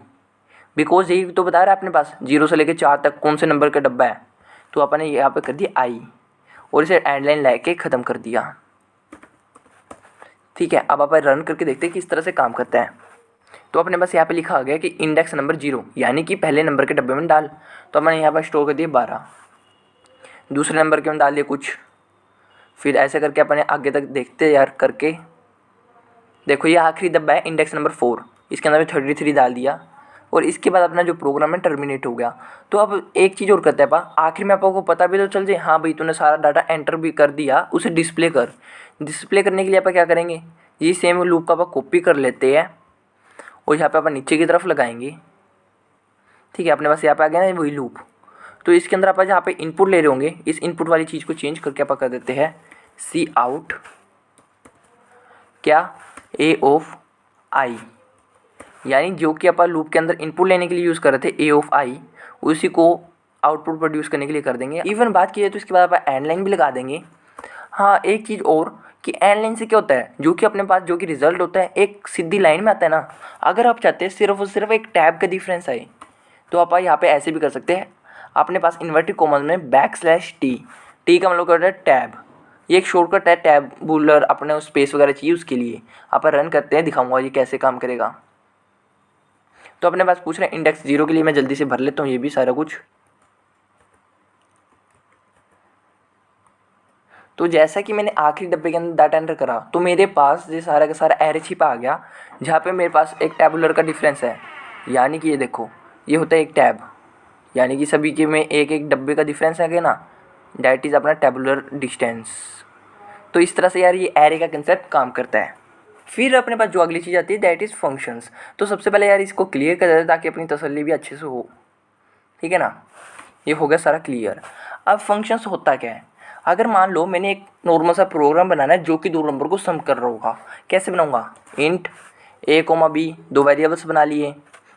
[SPEAKER 2] बिकॉज यही तो बता रहा है अपने पास 0 से लेकर 4 तक कौन से नंबर का डब्बा है, तो अपन ने यहाँ पे कर दिया I और इसे एंड लाइन लेके ख़त्म कर दिया, ठीक है। अब अपन रन करके देखते हैं कि किस तरह से काम करता है। तो अपने पास यहाँ पे लिखा आ गया कि इंडेक्स नंबर 0, यानी कि पहले नंबर के डब्बे में डाल, तो मैंने यहाँ पर स्टोर कर दिया 12, दूसरे नंबर के में डाल दिया कुछ, फिर ऐसे करके अपने आगे तक देखते यार करके। देखो ये आखिरी डब्बा है इंडेक्स नंबर 4, इसके अंदर भी 33 डाल दिया, और इसके बाद अपना जो प्रोग्राम है टर्मिनेट हो गया। तो अब एक चीज़ और करते हैं पा, आखिर में आपको पता भी तो चल जाए हाँ भाई तूने सारा डाटा एंटर भी कर दिया, उसे डिस्प्ले कर। डिस्प्ले करने के लिए आप क्या करेंगे, ये सेम लूप का आप कॉपी कर लेते हैं और यहाँ पे अपन नीचे की तरफ लगाएंगे, ठीक है। अपने पास यहाँ पे आ गया ना वही लूप। तो इसके अंदर आप जहाँ पे इनपुट ले रहे होंगे, इस इनपुट वाली चीज़ को चेंज करके आप कर देते हैं सी आउट क्या A of आई, यानी जो कि अपन लूप के अंदर इनपुट लेने के लिए यूज़ कर रहे थे ए ऑफ आई, उसी को आउटपुट प्रोड्यूस करने के लिए कर देंगे। इवन बात की जाए तो इसके बाद अपन एंड लाइन भी लगा देंगे। हाँ, एक चीज़ और कि एंड लाइन से क्या होता है, जो कि अपने पास जो कि रिजल्ट होता है एक सीधी लाइन में आता है ना। अगर आप चाहते हैं सिर्फ और सिर्फ एक टैब का डिफरेंस आए तो आप यहाँ पे ऐसे भी कर सकते हैं। अपने पास इन्वर्टेड कॉमन में /t, टी का मतलब क्या होता है टैब, ये एक शॉर्टकट है टैबुलर, अपने उस स्पेस वगैरह चाहिए उसके लिए। आप रन करते हैं, दिखाऊंगा ये कैसे काम करेगा। तो अपने पास पूछ रहे हैं इंडेक्स 0 के लिए, मैं जल्दी से भर लेता हूँ ये भी सारा कुछ। तो जैसा कि मैंने आखिरी डब्बे के अंदर डाटा एंटर करा तो मेरे पास ये सारा का सारा एरे छिपा आ गया, जहाँ पे मेरे पास एक टैबुलर का डिफरेंस है। यानी कि ये देखो, ये होता है एक टैब, यानी कि सभी के में एक एक डब्बे का डिफरेंस है ना, डैट इज़ अपना टैबुलर डिस्टेंस। तो इस तरह से यार ये एरे का कंसेप्ट काम करता है। फिर अपने पास जो अगली चीज़ आती है दैट इज़ फंक्शंस। तो सबसे पहले यार इसको क्लियर कर देते हैं ताकि अपनी तसल्ली भी अच्छे से हो, ठीक है ना। ये हो गया सारा क्लियर। अब फंक्शंस होता क्या है, अगर मान लो मैंने एक नॉर्मल सा प्रोग्राम बनाना है जो कि दो नंबर को सम कर रहा होगा, कैसे बनाऊंगा, इंट a, b, दो वेरिएबल्स बना लिए,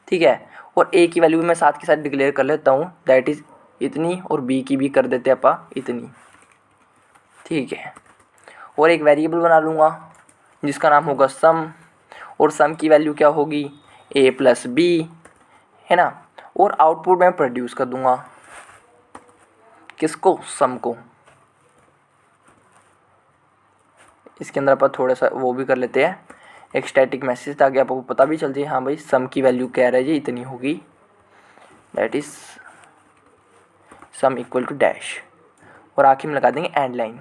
[SPEAKER 2] ठीक है, और a की वैल्यू मैं साथ के साथ डिक्लेयर कर लेता हूँ दैट इज़ इतनी, और b की भी कर देते हैं अपा इतनी, ठीक है। और एक वेरिएबल बना लूँगा जिसका नाम होगा सम, और सम की वैल्यू क्या होगी a + b, है ना। और आउटपुट मैं प्रोड्यूस कर दूँगा किसको, सम को। इसके अंदर अपन थोड़ा सा वो भी कर लेते हैं, एक स्टैटिक मैसेज, ताकि आपको पता भी चल जाए हाँ भाई सम की वैल्यू क्या रह जी इतनी होगी, that is sum equal to dash, और आखिर में लगा देंगे एंड लाइन,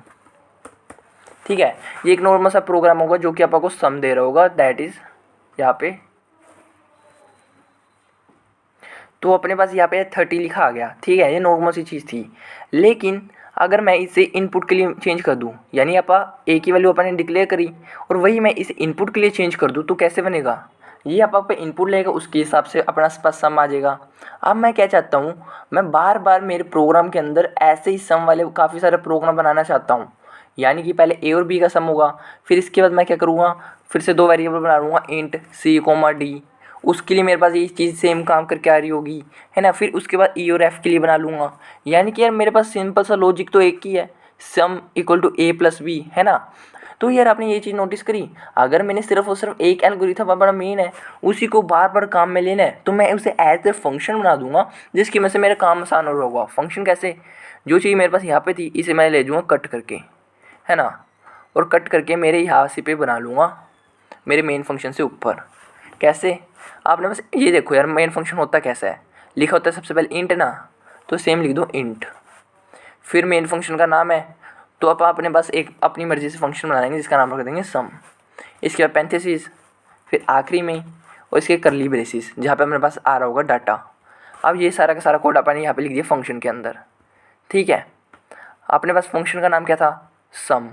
[SPEAKER 2] ठीक है। ये एक नॉर्मल सा प्रोग्राम होगा जो कि आपको सम दे रहा होगा, दैट इज़ यहाँ पे। तो अपने पास यहाँ पे 30 लिखा आ गया, ठीक है, ये नॉर्मल सी चीज़ थी। लेकिन अगर मैं इसे इनपुट के लिए चेंज कर दूँ, यानी आपा ए की वैल्यू अपन ने डिक्लेयर करी और वही मैं इसे इनपुट के लिए चेंज कर दूँ, तो कैसे बनेगा, ये आप पे इनपुट लेगा उसके हिसाब से अपना पास सम आ जाएगा। अब मैं क्या चाहता हूँ, मैं बार बार मेरे प्रोग्राम के अंदर ऐसे ही सम वाले काफ़ी सारे प्रोग्राम बनाना चाहता हूँ। यानी कि पहले ए और बी का सम होगा, फिर इसके बाद मैं क्या करूँगा, फिर से दो वेरिएबल बना लूँगा इंट c, d, उसके लिए मेरे पास ये चीज़ सेम काम करके आ रही होगी, है ना। फिर उसके बाद ई और एफ के लिए बना लूँगा। यानी कि यार मेरे पास सिंपल सा लॉजिक तो एक ही है, sum equal to a + b, है ना। तो यार आपने ये चीज़ नोटिस करी, अगर मैंने सिर्फ और सिर्फ एक एल्गोरिथम बड़ा मेन है उसी को बार बार काम में लेना है, तो मैं उसे एज ए फंक्शन बना दूंगा जिसकी वजह से मेरा काम आसान हो होगा। फंक्शन कैसे, जो चीज़ मेरे पास यहाँ पे थी इसे मैं ले जाऊँगा कट करके, है ना, और कट करके मेरे यहाँ से पे बना लूँगा मेरे मेन फंक्शन से ऊपर। कैसे, आपने बस ये देखो यार मेन फंक्शन होता कैसा है, लिखा होता है सबसे पहले इंट ना, तो सेम लिख दो इंट, फिर मेन फंक्शन का नाम है, तो आप अपने पास एक अपनी मर्ज़ी से फंक्शन बना लेंगे जिसका नाम रख देंगे सम। इसके बाद पैरेंथेसिस, फिर आखिरी में और इसके करली ब्रेसिस जहाँ पे अपने पास आ रहा होगा डाटा। अब ये सारा का सारा कोड अपन ने यहाँ पे लिख दिया फंक्शन के अंदर, ठीक है। अपने पास फंक्शन का नाम क्या था, सम,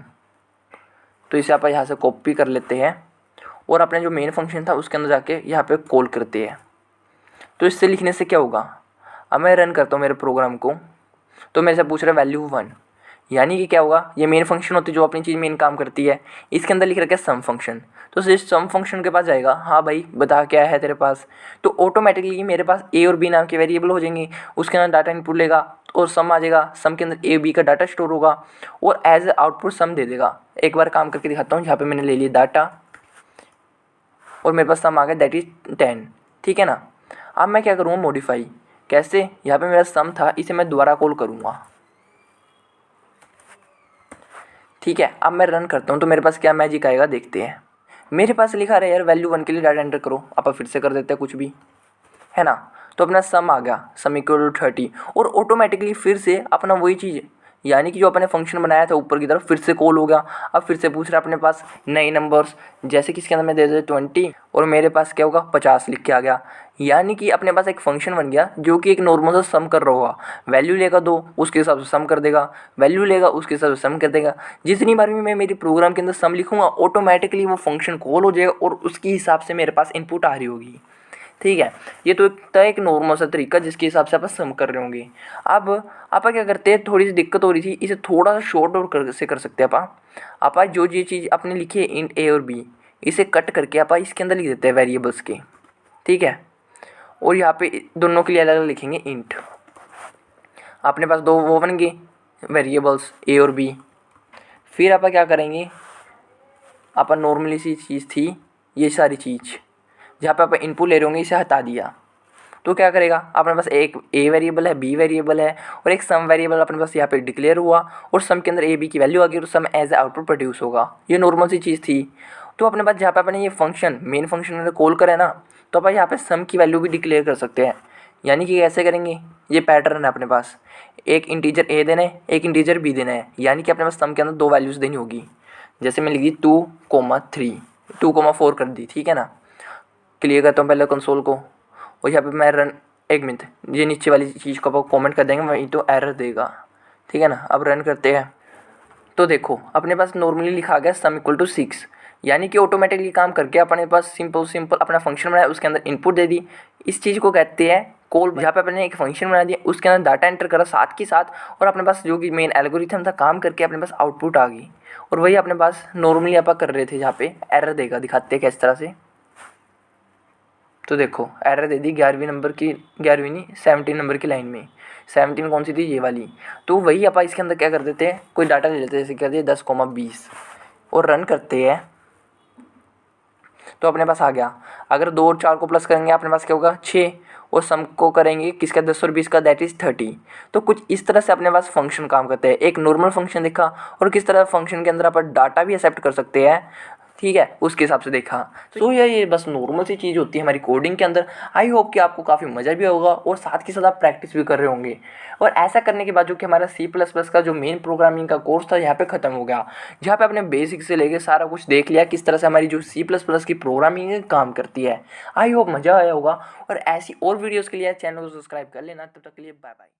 [SPEAKER 2] तो इसे आप यहाँ से कॉपी कर लेते हैं और अपने जो मेन फंक्शन था उसके अंदर जाके यहाँ पे कॉल करते हैं। तो इससे लिखने से क्या होगा, अब मैं रन करता हूँ मेरे प्रोग्राम को, तो मेरे से पूछ रहा है वैल्यू 1, यानी कि क्या होगा, ये मेन फंक्शन होती है जो अपनी चीज़ मेन काम करती है, इसके अंदर लिख रखा है सम फंक्शन। तो जिस सम फंक्शन के पास जाएगा, हाँ भाई बता क्या है तेरे पास, तो ऑटोमेटिकली मेरे पास ए और बी नाम के वेरिएबल हो जाएंगे, उसके अंदर डाटा इनपुट लेगा और सम आ जाएगा, सम के अंदर ए बी का डाटा स्टोर होगा और एज ए आउटपुट सम दे देगा। एक बार काम करके दिखाता हूँ, जहाँ पे मैंने ले लिया डाटा और मेरे पास सम आ गया दैट इज़ 10, ठीक है ना। अब मैं क्या करूँगा, मॉडिफाई, कैसे, यहाँ पे मेरा सम था इसे मैं दोबारा कॉल करूँगा, ठीक है। अब मैं रन करता हूँ तो मेरे पास क्या मैजिक आएगा देखते हैं। मेरे पास लिखा रहा है यार वैल्यू 1 के लिए डाटा एंटर करो, आप फिर से कर देते हैं कुछ भी, है ना। तो अपना सम आ गया, सम इक्वल टू 30, और ऑटोमेटिकली फिर से अपना वही चीज़, यानी कि जो अपने फंक्शन बनाया था ऊपर की तरफ फिर से कॉल हो गया। अब फिर से पूछ रहा है अपने पास नए नंबर्स, जैसे कि इसके अंदर मैं दे देता 20 और मेरे पास क्या होगा 50 लिख के आ गया। यानी कि अपने पास एक फंक्शन बन गया जो कि एक नॉर्मल सा सम कर रहा होगा, वैल्यू लेगा 2 उसके हिसाब से सम कर देगा, वैल्यू लेगा उसके हिसाब से सम कर देगा। जितनी बार भी मैं मेरी प्रोग्राम के अंदर सम लिखूँगा ऑटोमेटिकली वो फंक्शन कॉल हो जाएगा और उसके हिसाब से मेरे पास इनपुट आ रही होगी, ठीक है। ये तो एक नॉर्मल सा तरीका जिसके हिसाब से आप सम कर रहे होंगे। अब आप क्या करते हैं, थोड़ी सी दिक्कत हो रही थी, इसे थोड़ा सा शॉर्ट और कर सकते हैं आप जो ये चीज़ आपने लिखी है इंट ए और बी, इसे कट करके आप इसके अंदर लिख देते हैं वेरिएबल्स के, ठीक है। और यहाँ पे दोनों के लिए अलग अलग लिखेंगे इंट। अपने पास दो वो बन गए वेरिएबल्स ए और बी। फिर आप क्या करेंगे, आप नॉर्मली सी चीज़ थी ये सारी चीज़, जहाँ पे आप इनपुट ले रहे होंगे इसे हटा दिया, तो क्या करेगा, अपने पास एक ए वेरिएबल है, बी वेरिएबल है और एक सम वेरिएबल अपने पास यहाँ पे डिक्लेयर हुआ और सम के अंदर ए बी की वैल्यू आ गई और सम एज ए आउटपुट प्रोड्यूस होगा। ये नॉर्मल सी चीज़ थी। तो अपने पास जहाँ पे अपने ये फंक्शन मेन फंक्शन कॉल करें ना, तो अपन यहाँ पे सम की वैल्यू भी डिक्लेयर कर सकते हैं। यानी कि कैसे करेंगे, ये पैटर्न है अपने पास, एक इंटीजर ए देना है, एक इंटीजर बी देना है, यानी कि अपने पास सम के अंदर दो वैल्यूज़ देनी होगी। जैसे मैं लिख दी 2,3 2,4 कर दी, ठीक है ना। क्लियर करता हूँ पहले कंसोल को और यहाँ पे मैं रन, एक मिनट, ये नीचे वाली चीज़ को आप कमेंट कर देंगे, वही तो एरर देगा, ठीक है ना। अब रन करते हैं तो देखो अपने पास नॉर्मली लिखा गया सम इक्वल टू 6, यानी कि ऑटोमेटिकली काम करके अपने पास सिंपल अपना फंक्शन बनाया, उसके अंदर इनपुट दे दी। इस चीज़ को कहते हैं कॉल, जहाँ पे अपने एक फंक्शन बना दिया, उसके अंदर डाटा एंटर करा साथ के साथ, और अपने पास जो कि मेन एल्गोरिथम था काम करके अपने पास आउटपुट आ गई। और वही अपने पास नॉर्मली आप कर रहे थे, जहाँ पे एरर देगा, दिखाते हैं किस तरह से। तो देखो एरर दे दी 11वीं नंबर की, 11वीं नहीं 17 नंबर की लाइन में। 17 कौन सी थी, ये वाली। तो वही आप इसके अंदर क्या कर देते हैं, कोई डाटा ले लेते हैं, जैसे कर दिए 10,20 और रन करते हैं तो अपने पास आ गया। अगर 2 और 4 को प्लस करेंगे अपने पास क्या होगा 6, और सम को करेंगे किसका 10 और 20 का, दैट इज़ 30। तो कुछ इस तरह से अपने पास फंक्शन काम करते हैं। एक नॉर्मल फंक्शन देखा और किस तरह फंक्शन के अंदर अपन डाटा भी एक्सेप्ट कर सकते हैं, ठीक है, उसके हिसाब से देखा। तो ये बस नॉर्मल सी चीज़ होती है हमारी कोडिंग के अंदर। आई होप कि आपको काफ़ी मज़ा भी होगा और साथ के साथ आप प्रैक्टिस भी कर रहे होंगे। और ऐसा करने के बाद जो कि हमारा C++ का जो मेन प्रोग्रामिंग का कोर्स था यहाँ पे ख़त्म हो गया, जहाँ पे आपने बेसिक से लेके सारा कुछ देख लिया किस तरह से हमारी जो C++ की प्रोग्रामिंग काम करती है। आई होप मज़ा आया होगा और ऐसी और वीडियोज़ के लिए चैनल को सब्सक्राइब कर लेना। तब तक के लिए बाय बाय।